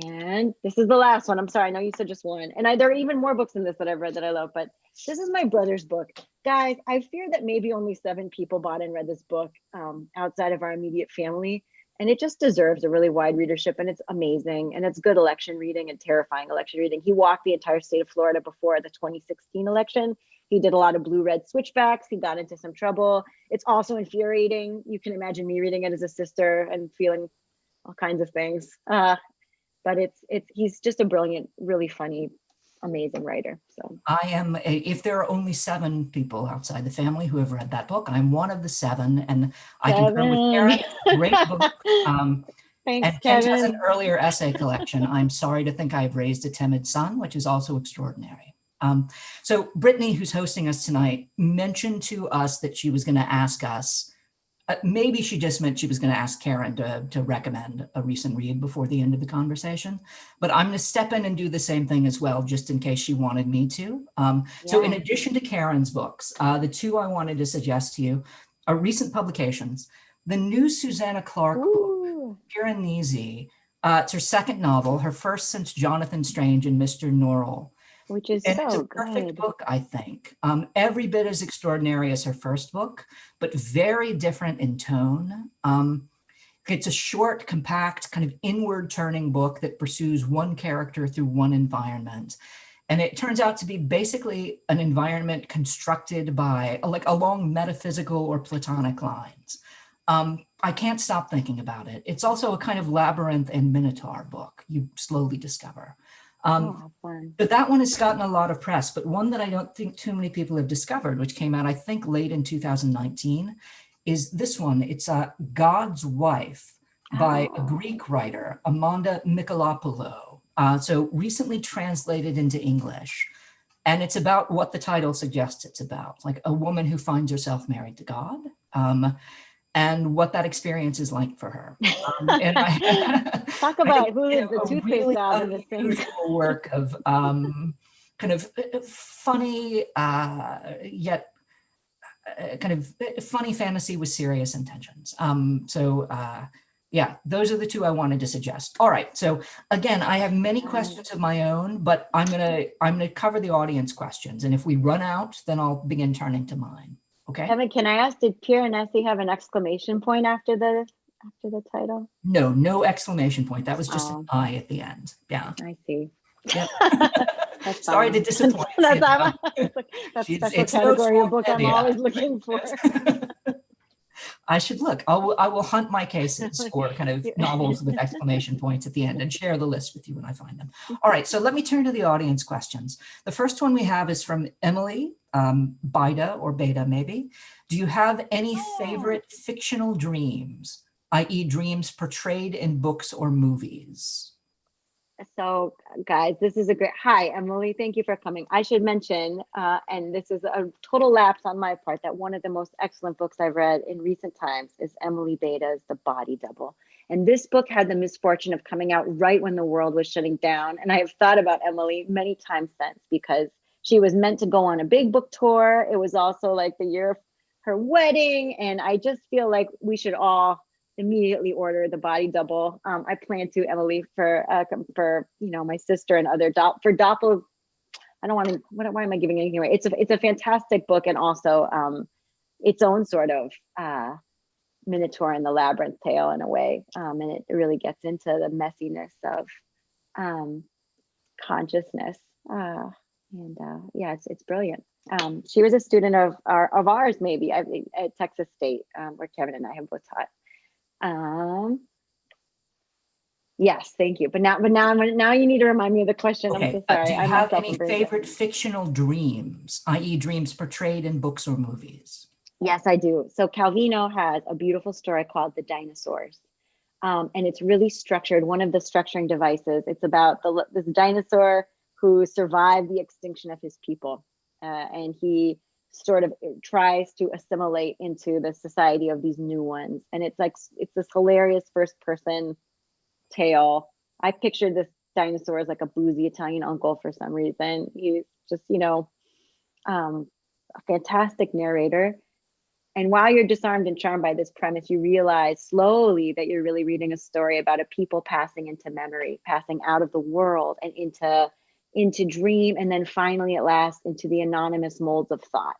And this is the last one. I'm sorry, I know you said just one. And there are even more books in this that I've read that I love, but this is my brother's book. Guys, I fear that maybe only 7 people bought and read this book outside of our immediate family. And it just deserves a really wide readership, and it's amazing. And it's good election reading and terrifying election reading. He walked the entire state of Florida before the 2016 election. He did a lot of blue-red switchbacks. He got into some trouble. It's also infuriating. You can imagine me reading it as a sister and feeling all kinds of things. But he's just a brilliant, really funny, amazing writer. So if there are only 7 people outside the family who have read that book, I'm one of the 7, and I concur with Karen. Great book. Thanks, and Kent has Kevin. an earlier essay collection, I'm Sorry to Think I've Raised a Timid Son, which is also extraordinary. So Brittany, who's hosting us tonight, mentioned to us that she was going to ask us, maybe she just meant she was going to ask Karen to recommend a recent read before the end of the conversation, but I'm going to step in and do the same thing as well, just in case she wanted me to. So in addition to Karen's books, the 2 I wanted to suggest to you are recent publications. The new Susanna Clark book, Piranesi, it's her 2nd novel, her first since Jonathan Strange and Mr. Norrell. Which is And it's so a perfect good. book, I think. Every bit as extraordinary as her first book, but very different in tone. It's a short, compact, kind of inward-turning book that pursues one character through one environment. And it turns out to be basically an environment constructed by, like, along metaphysical or platonic lines. I can't stop thinking about it. It's also a kind of labyrinth and minotaur book, you slowly discover. But that one has gotten a lot of press, but one that I don't think too many people have discovered, which came out, I think, late in 2019, is this one. It's God's Wife by a Greek writer, Amanda Michalopoulou. So recently translated into English. And it's about what the title suggests it's about, like a woman who finds herself married to God. And what that experience is like for her. And Talk about who is the toothpaste really valve in this thing. Work of kind of funny, yet kind of funny fantasy with serious intentions. Yeah, those are the 2 I wanted to suggest. All right, so again, I have many questions of my own, but I'm gonna cover the audience questions, and if we run out, then I'll begin turning to mine. Okay. Kevin, can I ask, did Piranesi have an exclamation point after the title? No exclamation point. That was just an I at the end. Yeah. I see. Yep. That's Sorry to disappoint. That's special category of book I'm always looking for. I should look. I will hunt my cases for kind of novels with exclamation points at the end and share the list with you when I find them. All right, so let me turn to the audience questions. The first one we have is from Emily, Bida or Beta maybe. Do you have any favorite fictional dreams, i.e. dreams portrayed in books or movies? So guys, this is a great, hi, Emily, thank you for coming. I should mention, and this is a total lapse on my part, that one of the most excellent books I've read in recent times is Emily Beta's The Body Double. And this book had the misfortune of coming out right when the world was shutting down. And I have thought about Emily many times since, because she was meant to go on a big book tour. It was also like the year of her wedding. And I just feel like we should all immediately order The Body Double. I plan to, Emily, for my sister and other for Doppel. I don't want to. Why am I giving anything away? It's a fantastic book, and also its own sort of Minotaur and the Labyrinth tale in a way, and it really gets into the messiness of consciousness. Yeah, it's brilliant. She was a student of ours, maybe at Texas State, where Kevin and I have both taught. Yes, thank you. But now you need to remind me of the question. Okay. I'm so sorry. Do you I'm have myself any embarrassed. favorite fictional dreams, i.e. dreams portrayed in books or movies? Yes, I do. So Calvino has a beautiful story called The Dinosaurs. And it's really structured. One of the structuring devices, it's about this dinosaur who survived the extinction of his people. And he sort of tries to assimilate into the society of these new ones. And it's this hilarious first person tale. I pictured this dinosaur as like a boozy Italian uncle for some reason. He's just, a fantastic narrator. And while you're disarmed and charmed by this premise, you realize slowly that you're really reading a story about a people passing into memory, passing out of the world and into dream, and then finally at last into the anonymous molds of thought,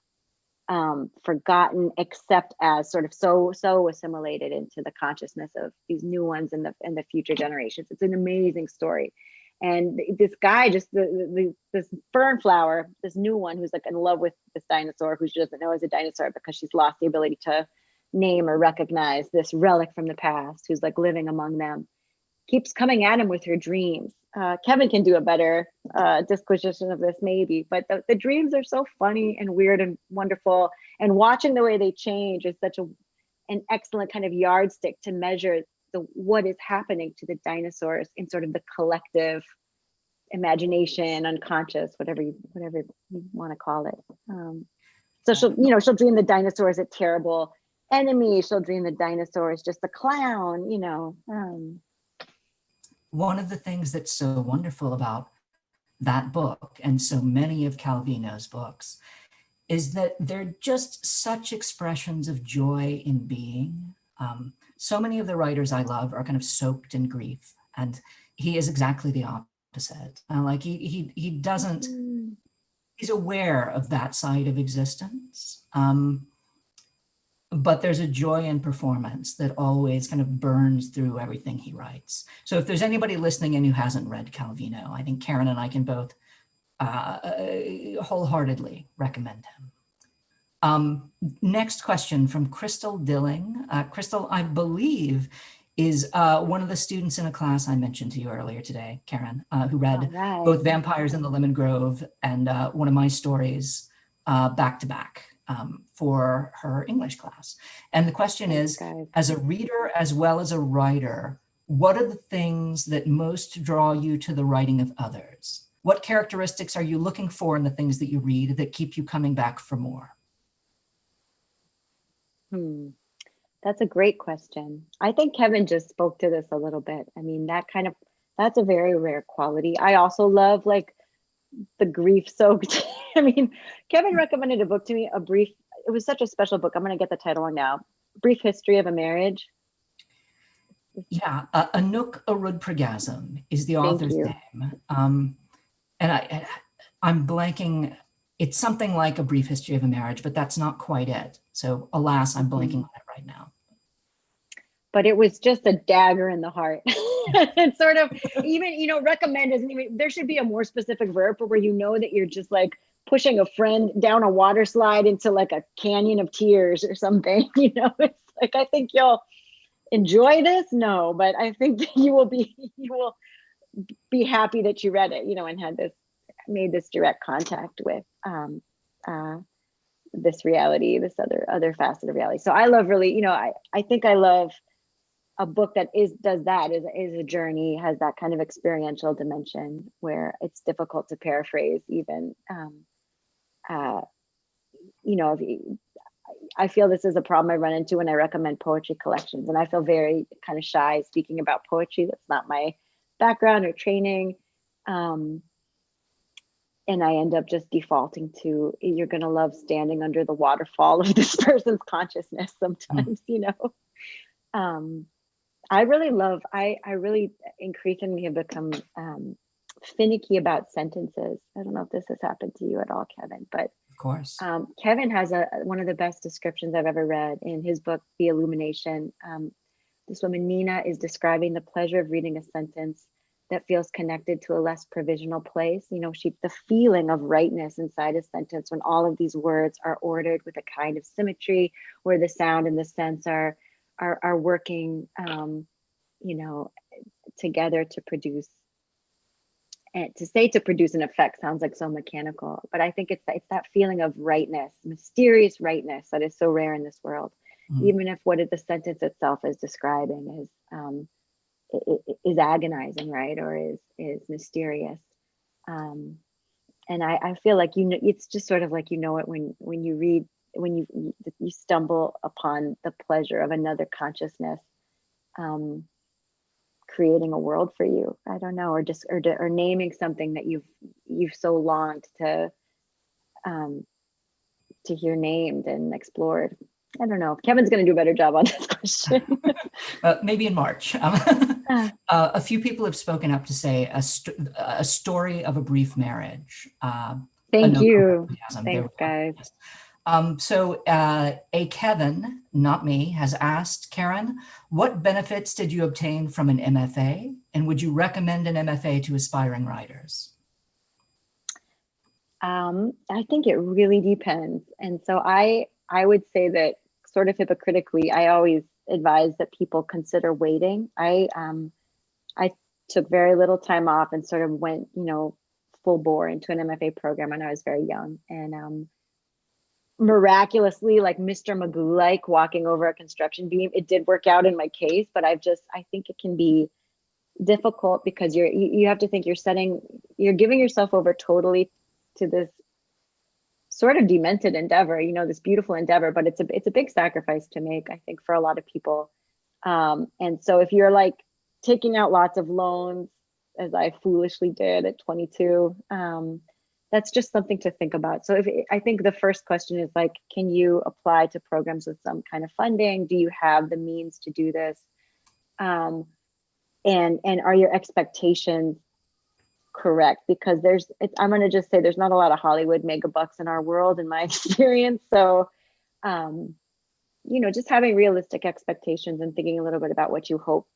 forgotten except as sort of so assimilated into the consciousness of these new ones and the future generations. It's an amazing story. And this guy, just this fern flower, this new one who's like in love with this dinosaur, who she doesn't know is a dinosaur because she's lost the ability to name or recognize this relic from the past, who's like living among them, keeps coming at him with her dreams. Kevin can do a better disquisition of this maybe, but the dreams are so funny and weird and wonderful. And watching the way they change is such an excellent kind of yardstick to measure what is happening to the dinosaurs in sort of the collective imagination, unconscious, whatever you want to call it. So she'll dream the dinosaur is a terrible enemy. She'll dream the dinosaur is just a clown, One of the things that's so wonderful about that book and so many of Calvino's books is that they're just such expressions of joy in being. So many of the writers I love are kind of soaked in grief, and he is exactly the opposite. He doesn't, he's aware of that side of existence, but there's a joy in performance that always kind of burns through everything he writes. So if there's anybody listening in who hasn't read Calvino, I think Karen and I can both wholeheartedly recommend him. Next question from Crystal Dilling. Crystal, I believe, is one of the students in a class I mentioned to you earlier today, Karen, who read both Vampires in the Lemon Grove and one of my stories back to back for her English class. And the question is, as a reader as well as a writer, what are the things that most draw you to the writing of others? What characteristics are you looking for in the things that you read that keep you coming back for more? That's a great question. I think Kevin just spoke to this a little bit. I mean, that's a very rare quality. I also love like the grief soaked. I mean, Kevin recommended a book to me, it was such a special book. I'm going to get the title on now. Brief History of a Marriage. Yeah, Anouk Arudpragasm is the author's name. And I'm blanking. It's something like A Brief History of a Marriage, but that's not quite it. So alas, I'm blanking on it right now. But it was just a dagger in the heart. It's sort of even, recommend isn't even, there should be a more specific verb for where that you're just like pushing a friend down a water slide into like a canyon of tears or something. It's like, I think you'll enjoy this. No, but I think that you will be happy that you read it, and made this direct contact with this reality, this other facet of reality. So I love really, I think I love a book that does that is a journey, has that kind of experiential dimension where it's difficult to paraphrase even. You know, I feel this is a problem I run into when I recommend poetry collections, and I feel very kind of shy speaking about poetry. That's not my background or training. And I end up just defaulting to, you're going to love standing under the waterfall of this person's consciousness sometimes, you know. I really increasingly have become finicky about sentences. I don't know if this has happened to you at all, Kevin, but Of course. Kevin has one of the best descriptions I've ever read in his book, The Illumination. This woman, Nina, is describing the pleasure of reading a sentence that feels connected to a less provisional place. You know, the feeling of rightness inside a sentence when all of these words are ordered with a kind of symmetry, where the sound and the sense are working, you know, together to produce. And to produce an effect sounds like so mechanical, but I think it's that feeling of rightness, mysterious rightness that is so rare in this world, even if what the sentence itself is describing is agonizing, right, or is mysterious. And I feel like, you know, it's just sort of like, you know, it when you read, when you stumble upon the pleasure of another consciousness creating a world for you. I don't know, or naming something that you've so longed to hear named and explored. I don't know. Kevin's going to do a better job on this question. Maybe in March. A few people have spoken up to say a story of a brief marriage. Thank you. Thanks, guys. So a Kevin, not me, has asked, Karen, what benefits did you obtain from an MFA? And would you recommend an MFA to aspiring writers? I think it really depends. And so I would say that, sort of hypocritically, I always advise that people consider waiting. I took very little time off and sort of went, you know, full bore into an MFA program when I was very young. And miraculously, like Mr. Magoo, like walking over a construction beam, it did work out in my case, but I think it can be difficult because you have to think you're giving yourself over totally to this sort of demented endeavor, you know, this beautiful endeavor, but it's a big sacrifice to make, I think, for a lot of people. And so if you're like taking out lots of loans, as I foolishly did at 22, that's just something to think about. So I think the first question is like, can you apply to programs with some kind of funding? Do you have the means to do this? And are your expectations correct? Because I'm going to just say there's not a lot of Hollywood mega bucks in our world, in my experience. So, you know, just having realistic expectations and thinking a little bit about what you hope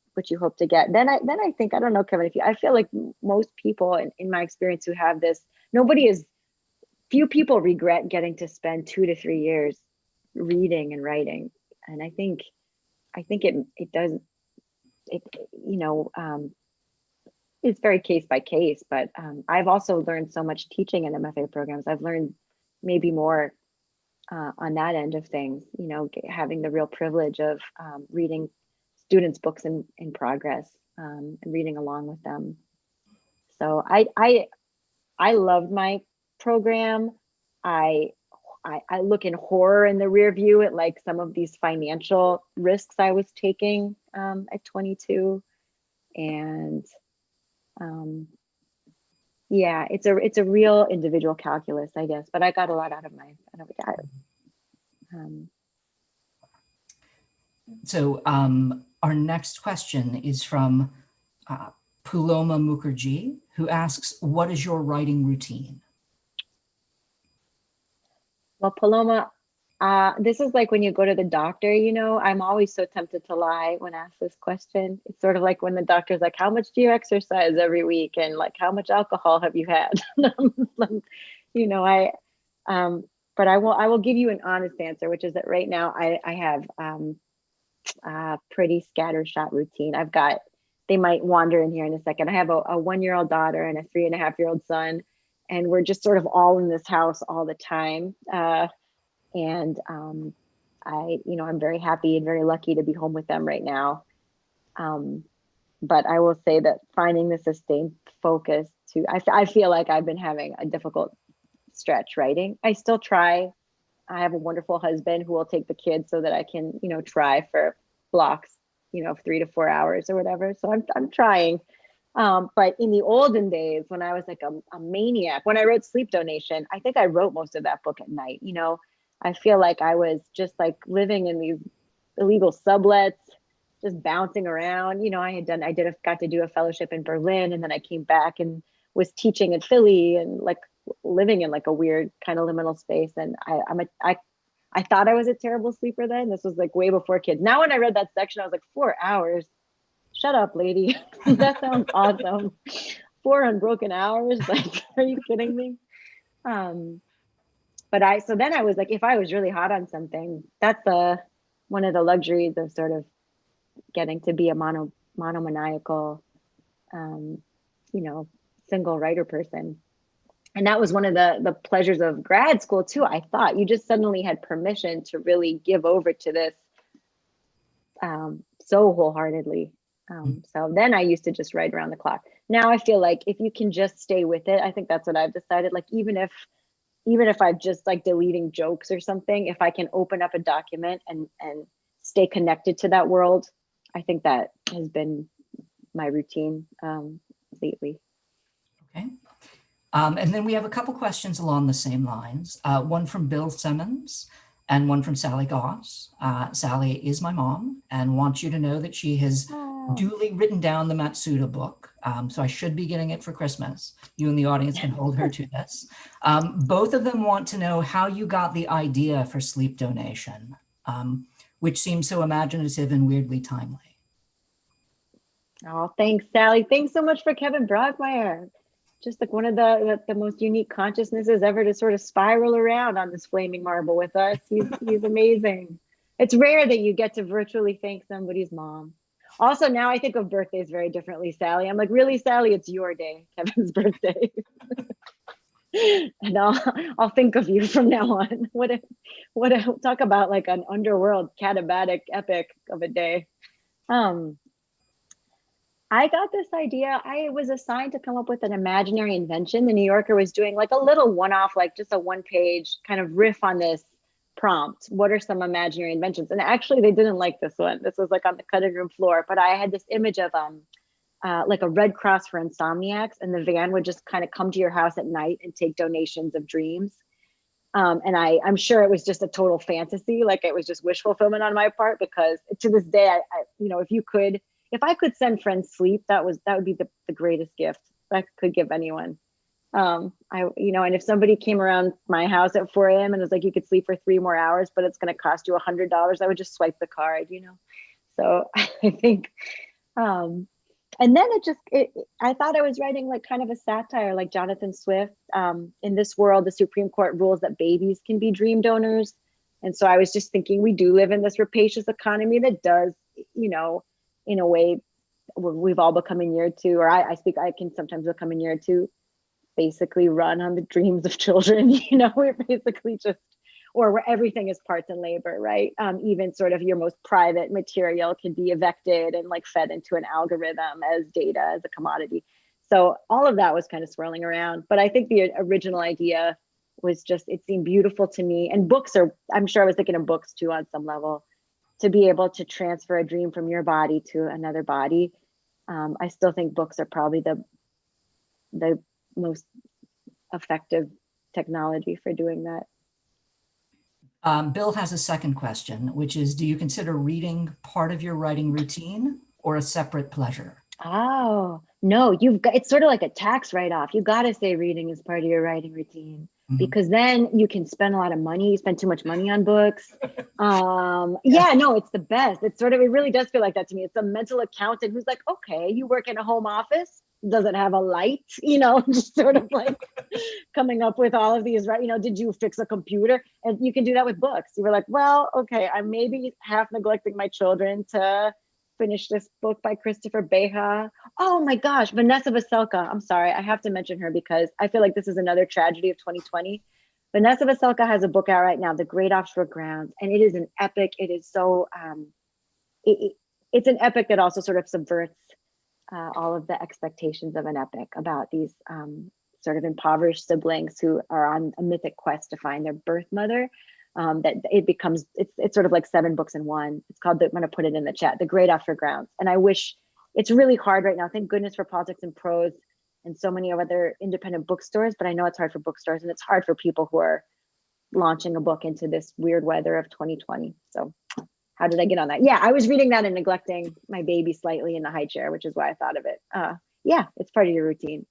to get. Then I think, I don't know, Kevin, I feel like most people in my experience who have this, few people regret getting to spend 2 to 3 years reading and writing. And I think it does, you know, it's very case by case, but I've also learned so much teaching in MFA programs. I've learned maybe more on that end of things, you know, having the real privilege of reading students' books in progress and reading along with them. So I loved my program. I look in horror in the rear view at like some of these financial risks I was taking at 22, and yeah, it's a real individual calculus, I guess. But I got a lot out of So our next question is from Puloma Mukherjee, who asks, what is your writing routine? Well, Paloma, this is like when you go to the doctor, you know, I'm always so tempted to lie when asked this question. It's sort of like when the doctor's like, how much do you exercise every week? And like, how much alcohol have you had? You know, but I will give you an honest answer, which is that right now I have a pretty scattershot routine. They might wander in here in a second. I have a 1-year-old daughter and a 3.5-year-old son, and we're just sort of all in this house all the time. And I'm very happy and very lucky to be home with them right now. But I will say that finding the sustained focus I feel like I've been having a difficult stretch writing. I still try. I have a wonderful husband who will take the kids so that I can, try for blocks, 3 to 4 hours or whatever. So I'm trying. But in the olden days, when I was like a maniac, when I wrote Sleep Donation, I think I wrote most of that book at night. I feel like I was just like living in these illegal sublets, just bouncing around. Got to do a fellowship in Berlin, and then I came back and was teaching in Philly, and like living in like a weird kind of liminal space. And I thought I was a terrible sleeper then. This was like way before kids. Now, when I read that section, I was like, 4 hours. Shut up, lady. That sounds awesome. 4 unbroken hours. Like, are you kidding me? So then I was like, if I was really hot on something, that's one of the luxuries of sort of getting to be a monomaniacal, single writer person. And that was one of the pleasures of grad school too. I thought you just suddenly had permission to really give over to this so wholeheartedly. So then I used to just write around the clock. Now I feel like if you can just stay with it, I think that's what I've decided. Like even if I'm just like deleting jokes or something, if I can open up a document and stay connected to that world, I think that has been my routine lately. Okay. And then we have a couple questions along the same lines. One from Bill Simmons and one from Sally Goss. Sally is my mom and wants you to know that she has duly written down the Matsuda book. So I should be getting it for Christmas. You and the audience can hold her to this. Both of them want to know how you got the idea for Sleep Donation, which seems so imaginative and weirdly timely. Oh, thanks, Sally. Thanks so much for Kevin Brockmeier. Just like one of the most unique consciousnesses ever to sort of spiral around on this flaming marble with us. He's amazing. It's rare that you get to virtually thank somebody's mom. Also, now I think of birthdays very differently, Sally. I'm like, really, Sally, it's your day, Kevin's birthday. And I'll think of you from now on. Talk about like an underworld catabatic epic of a day. I got this idea. I was assigned to come up with an imaginary invention. The New Yorker was doing like a little one-off, like just a one-page kind of riff on this prompt. What are some imaginary inventions? And actually, they didn't like this one. This was like on the cutting room floor. But I had this image of like a Red Cross for insomniacs, and the van would just kind of come to your house at night and take donations of dreams. And I'm sure it was just a total fantasy, like it was just wish fulfillment on my part, because to this day, if I could send friends sleep, that would be the greatest gift I could give anyone. And if somebody came around my house at 4 a.m. and was like, you could sleep for 3 more hours, but it's going to cost you $100, I would just swipe the card, So I think, and then I thought I was writing like kind of a satire, like Jonathan Swift. In this world, the Supreme Court rules that babies can be dream donors. And so I was just thinking, we do live in this rapacious economy that does, in a way, we've all become inured to, or I can sometimes become inured to, basically run on the dreams of children. We're basically just, or where everything is parts and labor, right? Even sort of your most private material can be evicted and like fed into an algorithm as data, as a commodity. So all of that was kind of swirling around. But I think the original idea was just, it seemed beautiful to me. And I'm sure I was thinking of books too on some level, to be able to transfer a dream from your body to another body. I still think books are probably the most effective technology for doing that. Bill has a second question, which is, do you consider reading part of your writing routine or a separate pleasure? Oh, no, it's sort of like a tax write-off. You got to say reading is part of your writing routine, because then you can spend a lot of money. You spend too much money on books. Yeah, no, it's the best. It really does feel like that to me. It's a mental accountant who's like, okay, you work in a home office. Does it have a light? Just sort of like coming up with all of these, right? Did you fix a computer? And you can do that with books. You were like, well, okay, I'm maybe half neglecting my children to finish this book by Christopher Beha. Oh my gosh, Vanessa Vaselka. I'm sorry, I have to mention her because I feel like this is another tragedy of 2020. Vanessa Vaselka has a book out right now, The Great Offshore Grounds, and it is an epic. It is so, it's an epic that also sort of subverts all of the expectations of an epic about these sort of impoverished siblings who are on a mythic quest to find their birth mother. That it becomes, it's sort of like 7 books in one. It's called, I'm going to put it in the chat, The Great After Grounds. And I wish, it's really hard right now. Thank goodness for Politics and Prose and so many of other independent bookstores, but I know it's hard for bookstores and it's hard for people who are launching a book into this weird weather of 2020. So how did I get on that? Yeah, I was reading that and neglecting my baby slightly in the high chair, which is why I thought of it. Yeah, it's part of your routine.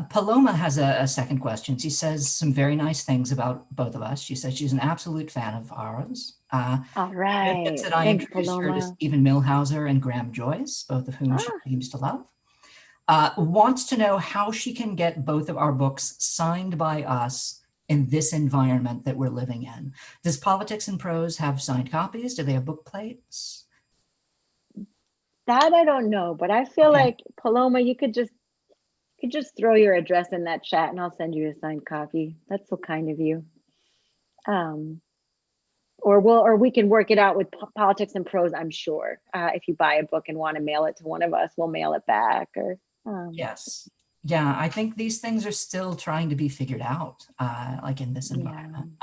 Paloma has a second question. She says some very nice things about both of us. She says she's an absolute fan of ours. All right. Admits that I Thanks, introduced her to Paloma. Stephen Millhauser and Graham Joyce, both of whom she seems to love. Wants to know how she can get both of our books signed by us in this environment that we're living in. Does Politics and Prose have signed copies? Do they have book plates? That I don't know, but I feel like, Paloma, you could just throw your address in that chat and I'll send you a signed copy. That's so kind of you. Or we can work it out with Politics and Prose, I'm sure. If you buy a book and want to mail it to one of us, we'll mail it back. Or yes. Yeah, I think these things are still trying to be figured out, like in this environment.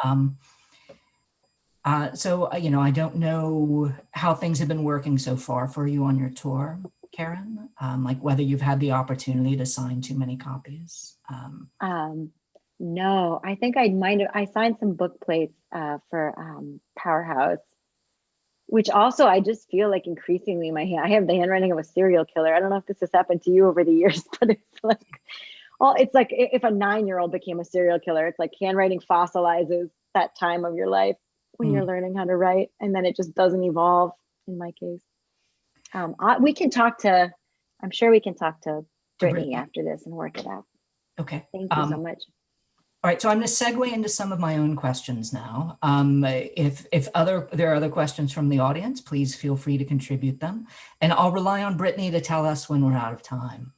So, you know, I don't know how things have been working so far for you on your tour, Karen, like whether you've had the opportunity to sign too many copies. No, I think I signed some book plates for Powerhouse, which also I just feel like increasingly I have the handwriting of a serial killer. I don't know if this has happened to you over the years, but it's like, well, it's like if a 9-year-old became a serial killer, it's like handwriting fossilizes that time of your life when you're learning how to write, and then it just doesn't evolve in my case. We can talk to, I'm sure we can talk to Brittany after this and work it out. Okay. Thank you so much. All right, so I'm going to segue into some of my own questions now. If there are other questions from the audience, please feel free to contribute them. And I'll rely on Brittany to tell us when we're out of time.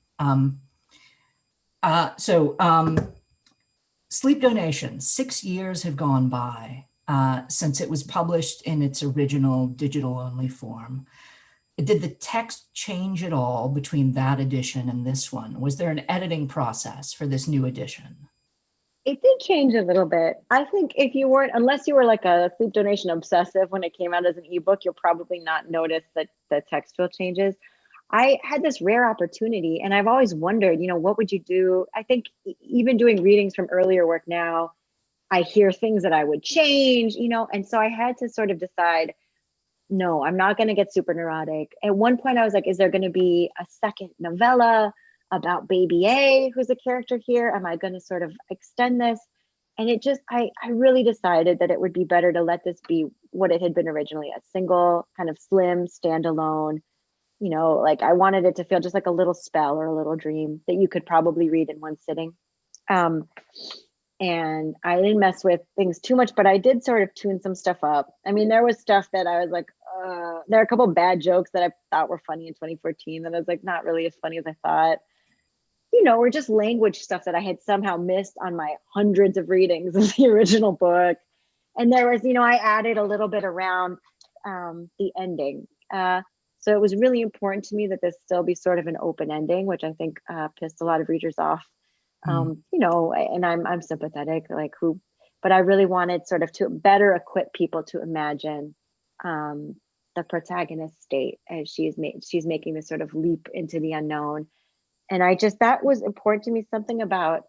Sleep Donation, 6 years have gone by since it was published in its original digital-only form. Did the text change at all between that edition and this one? Was there an editing process for this new edition? It did change a little bit. I think if you weren't, unless you were like a Sleep Donation obsessive when it came out as an ebook, you'll probably not notice that the textual changes. I had this rare opportunity and I've always wondered, you know, what would you do? I think even doing readings from earlier work now, I hear things that I would change, you know, and so I had to sort of decide, no, I'm not going to get super neurotic. At one point I was like, is there going to be a second novella about baby A, who's a character here? Am I going to sort of extend this? And it just, I really decided that it would be better to let this be what it had been originally, a single kind of slim standalone, you know, like I wanted it to feel just like a little spell or a little dream that you could probably read in one sitting. And I didn't mess with things too much, but I did sort of tune some stuff up. I mean, there was stuff that I was like, there are a couple of bad jokes that I thought were funny in 2014 that I was like, not really as funny as I thought. You know, or just language stuff that I had somehow missed on my hundreds of readings of the original book. And there was, you know, I added a little bit around the ending. So it was really important to me that this still be sort of an open ending, which I think pissed a lot of readers off. You know, and I'm sympathetic, like but I really wanted sort of to better equip people to imagine the protagonist's state as she's making this sort of leap into the unknown. And that was important to me, something about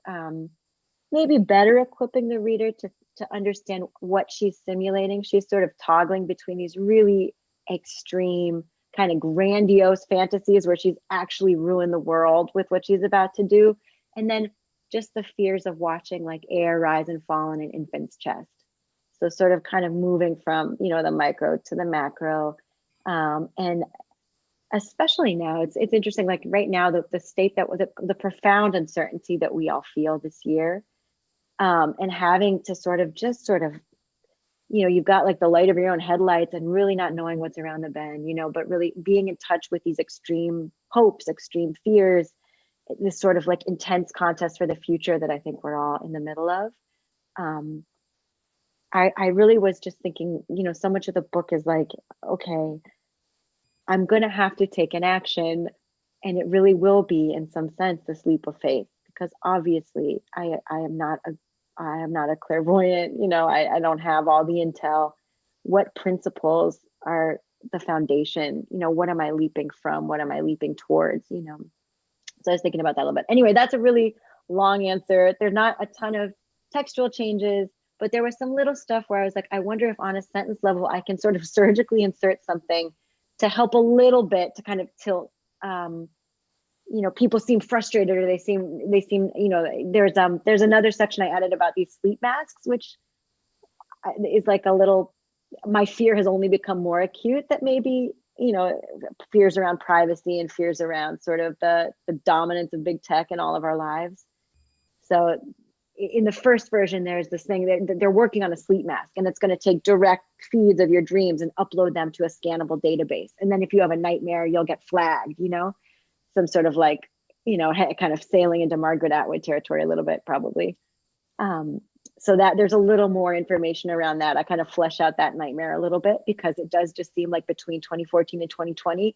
maybe better equipping the reader to understand what she's simulating. She's sort of toggling between these really extreme kind of grandiose fantasies where she's actually ruined the world with what she's about to do. And then just the fears of watching like air rise and fall in an infant's chest. So sort of kind of moving from, you know, the micro to the macro. And especially now, it's interesting, like right now, the state that the profound uncertainty that we all feel this year, and having to sort of, you know, you've got like the light of your own headlights and really not knowing what's around the bend, you know, but really being in touch with these extreme hopes, extreme fears, this sort of like intense contest for the future that I think we're all in the middle of. I really was just thinking, you know, so much of the book is like, okay, I'm going to have to take an action, and it really will be, in some sense, this leap of faith, because obviously I am not a clairvoyant. I don't have all the intel. What principles are the foundation? What am I leaping from? What am I leaping towards? So I was thinking about that a little bit. Anyway, that's a really long answer. There's not a ton of textual changes, but there was some little stuff where I was like, I wonder if on a sentence level, I can sort of surgically insert something to help a little bit to kind of tilt, people seem frustrated, or they seem, there's another section I added about these sleep masks, which is like a little, my fear has only become more acute, that maybe, fears around privacy and fears around sort of the dominance of big tech in all of our lives. So in the first version, there's this thing that they're working on a sleep mask, and it's going to take direct feeds of your dreams and upload them to a scannable database. And then if you have a nightmare, you'll get flagged, some sort of like, kind of sailing into Margaret Atwood territory a little bit, probably. So that there's a little more information around that. I kind of flesh out that nightmare a little bit, because it does just seem like between 2014 and 2020,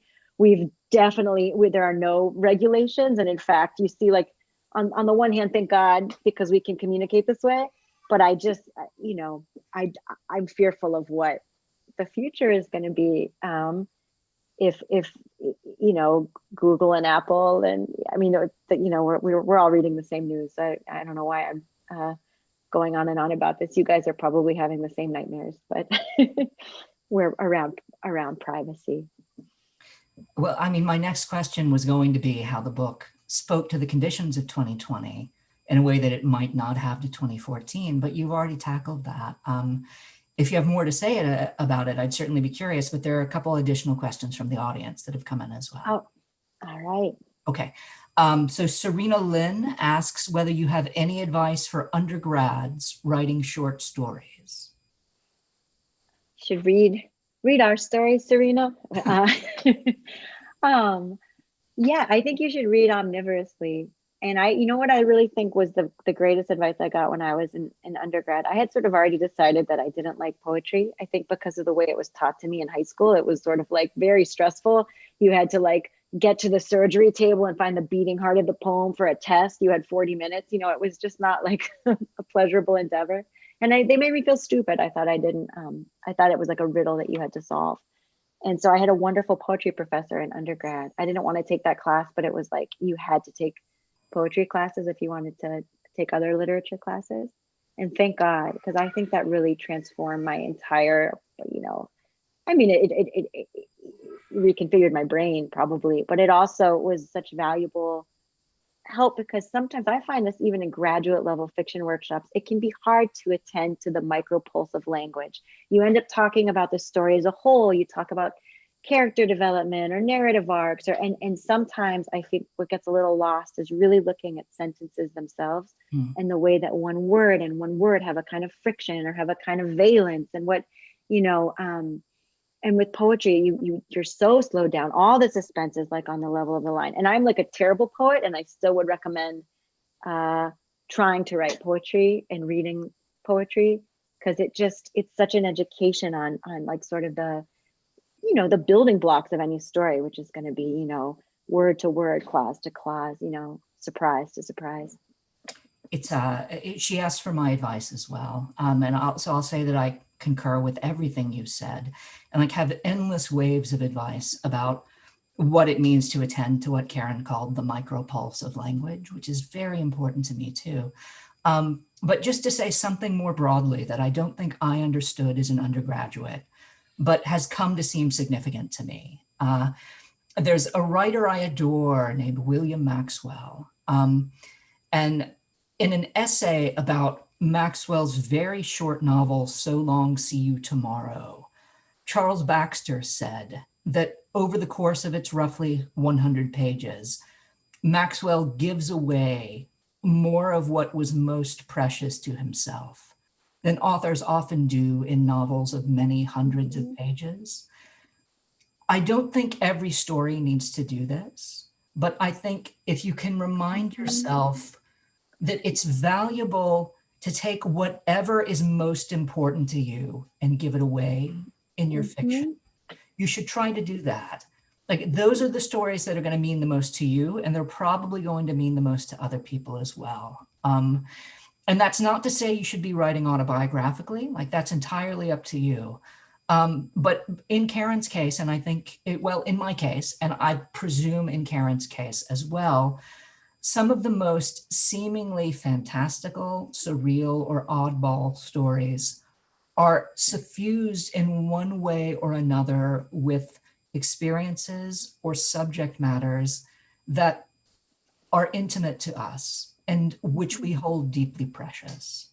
there are no regulations. And in fact, you see, like, on the one hand, thank God, because we can communicate this way. But I just, I'm fearful of what the future is going to be. If Google and Apple, and we're all reading the same news. I don't know why I'm going on and on about this. You guys are probably having the same nightmares, but we're around privacy. Well, I mean, my next question was going to be how the book spoke to the conditions of 2020 in a way that it might not have to 2014, but you've already tackled that. If you have more to say about it, I'd certainly be curious, but there are a couple additional questions from the audience that have come in as well. Oh, all right. Okay. So Serena Lynn asks whether you have any advice for undergrads writing short stories. Should read our stories, Serena. Yeah, I think you should read omnivorously. And what I really think was the greatest advice I got when I was in undergrad. I had sort of already decided that I didn't like poetry. I think because of the way it was taught to me in high school, it was sort of like very stressful. You had to like get to the surgery table and find the beating heart of the poem for a test. You had 40 minutes. It was just not like a pleasurable endeavor. And they made me feel stupid. I thought I thought it was like a riddle that you had to solve. And so I had a wonderful poetry professor in undergrad. I didn't want to take that class, but it was like you had to take poetry classes if you wanted to take other literature classes. And thank God, because I think that really transformed my entire, it reconfigured my brain probably, but it also was such valuable help, because sometimes I find this even in graduate level fiction workshops, it can be hard to attend to the micro pulse of language. You end up talking about the story as a whole. You talk about character development or narrative arcs, and sometimes I think what gets a little lost is really looking at sentences themselves and the way that one word have a kind of friction or have a kind of valence, and what, and with poetry, you're so slowed down. All the suspense is like on the level of the line. And I'm like a terrible poet, and I still would recommend trying to write poetry and reading poetry, because it's such an education on like sort of the building blocks of any story, which is going to be, word to word, clause to clause, surprise to surprise. She asked for my advice as well. And I'll say that I concur with everything you said, and like have endless waves of advice about what it means to attend to what Karen called the micro pulse of language, which is very important to me too. But just to say something more broadly that I don't think I understood as an undergraduate, but has come to seem significant to me. There's a writer I adore named William Maxwell. And in an essay about Maxwell's very short novel, So Long, See You Tomorrow, Charles Baxter said that over the course of its roughly 100 pages, Maxwell gives away more of what was most precious to himself than authors often do in novels of many hundreds of pages. I don't think every story needs to do this, but I think if you can remind yourself that it's valuable to take whatever is most important to you and give it away in your fiction, you should try to do that. Like those are the stories that are going to mean the most to you, and they're probably going to mean the most to other people as well. And that's not to say you should be writing autobiographically, like that's entirely up to you. But in Karen's case, and I think, well, in my case, and I presume in Karen's case as well, some of the most seemingly fantastical, surreal, or oddball stories are suffused in one way or another with experiences or subject matters that are intimate to us and which we hold deeply precious.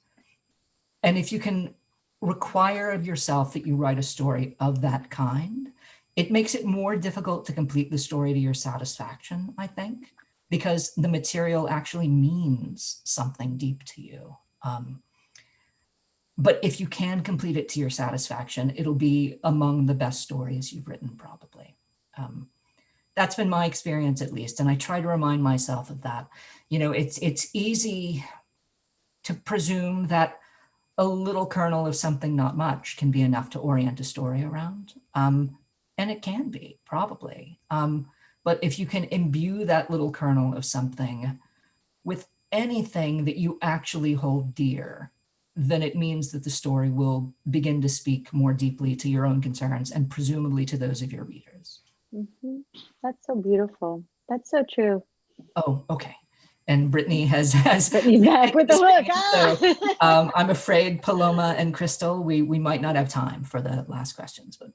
And if you can require of yourself that you write a story of that kind, it makes it more difficult to complete the story to your satisfaction, I think, because the material actually means something deep to you. But if you can complete it to your satisfaction, it'll be among the best stories you've written, probably. That's been my experience, at least. And I try to remind myself of that. You know, it's easy to presume that a little kernel of something not much can be enough to orient a story around. And it can be, probably. But if you can imbue that little kernel of something with anything that you actually hold dear, then it means that the story will begin to speak more deeply to your own concerns and presumably to those of your readers. Mm-hmm. That's so beautiful. That's so true. Oh, okay. And Brittany has Brittany's back with the hook. So, I'm afraid Paloma and Crystal, we might not have time for the last questions, but.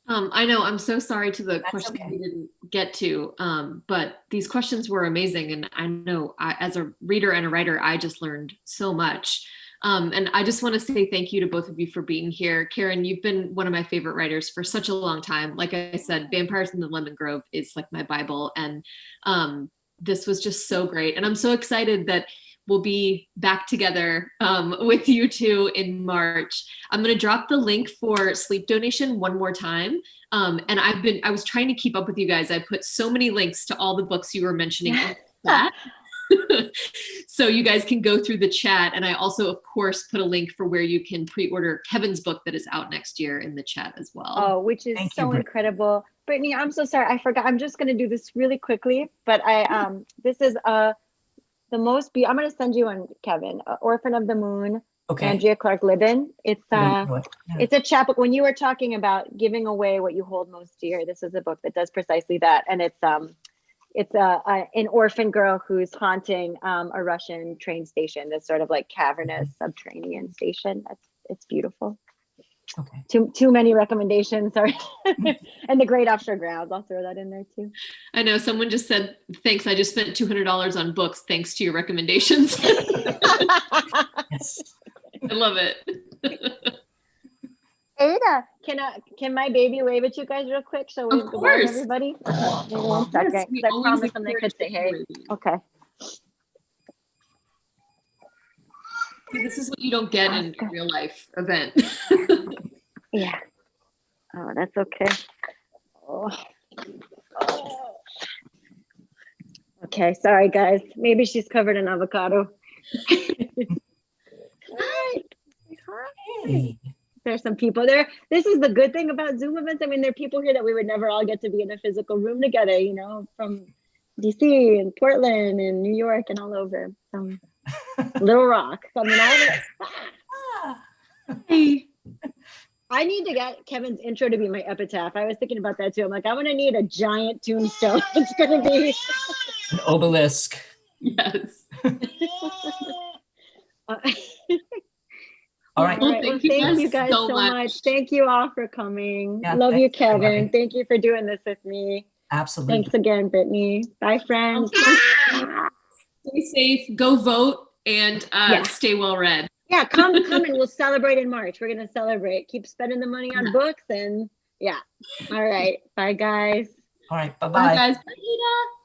I know, I'm so sorry to the questions okay. we didn't get to, but these questions were amazing. And I know as a reader and a writer, I just learned so much. And I just want to say thank you to both of you for being here. Karen, you've been one of my favorite writers for such a long time. Like I said, Vampires in the Lemon Grove is like my Bible. And this was just so great. And I'm so excited that we'll be back together with you two in March. I'm going to drop the link for sleep donation one more time. And I was trying to keep up with you guys. I put so many links to all the books you were mentioning in that. So you guys can go through the chat. And I also, of course, put a link for where you can pre-order Kevin's book that is out next year in the chat as well. Oh, which is so incredible. Brittany, I'm so sorry. I forgot. I'm just going to do this really quickly. But this is the most I'm going to send you one, Kevin. Orphan of the Moon, okay. Andrea Clark Libin. It's a chapbook. When you were talking about giving away what you hold most dear, this is a book that does precisely that. And it's an orphan girl who's haunting a Russian train station. This sort of like cavernous subterranean station. It's beautiful. Okay. Too many recommendations. Sorry. And the Great Offshore Grounds. I'll throw that in there too. I know someone just said, thanks. I just spent $200 on books thanks to your recommendations. Yes. I love it. Ada, can my baby wave at you guys real quick? So we go on, everybody. Maybe 1 second. Yes, I promised them they could say hey. Okay. This is what you don't get in a real life event. Yeah. Oh, that's okay. Oh. Okay, sorry guys. Maybe she's covered in avocado. Hi. Hey. There's some people there. This is the good thing about Zoom events. I mean, there are people here that we would never all get to be in a physical room together, you know, from DC and Portland and New York and all over. Little Rock. I mean, Hey. I need to get Kevin's intro to be my epitaph. I was thinking about that too. I'm like, I'm going to need a giant tombstone. It's going to be an obelisk. Yes. All right. Well, thank you guys so much. Thank you all for coming. Yeah, love you, Kevin. Thank you for doing this with me. Absolutely. Thanks again, Brittany. Bye, friends. Stay safe. Go vote and stay well read. Yeah, come and we'll celebrate in March. We're going to celebrate. Keep spending the money on books and yeah. All right. Bye, guys. All right. Bye-bye. Bye, guys. Bye, Ida.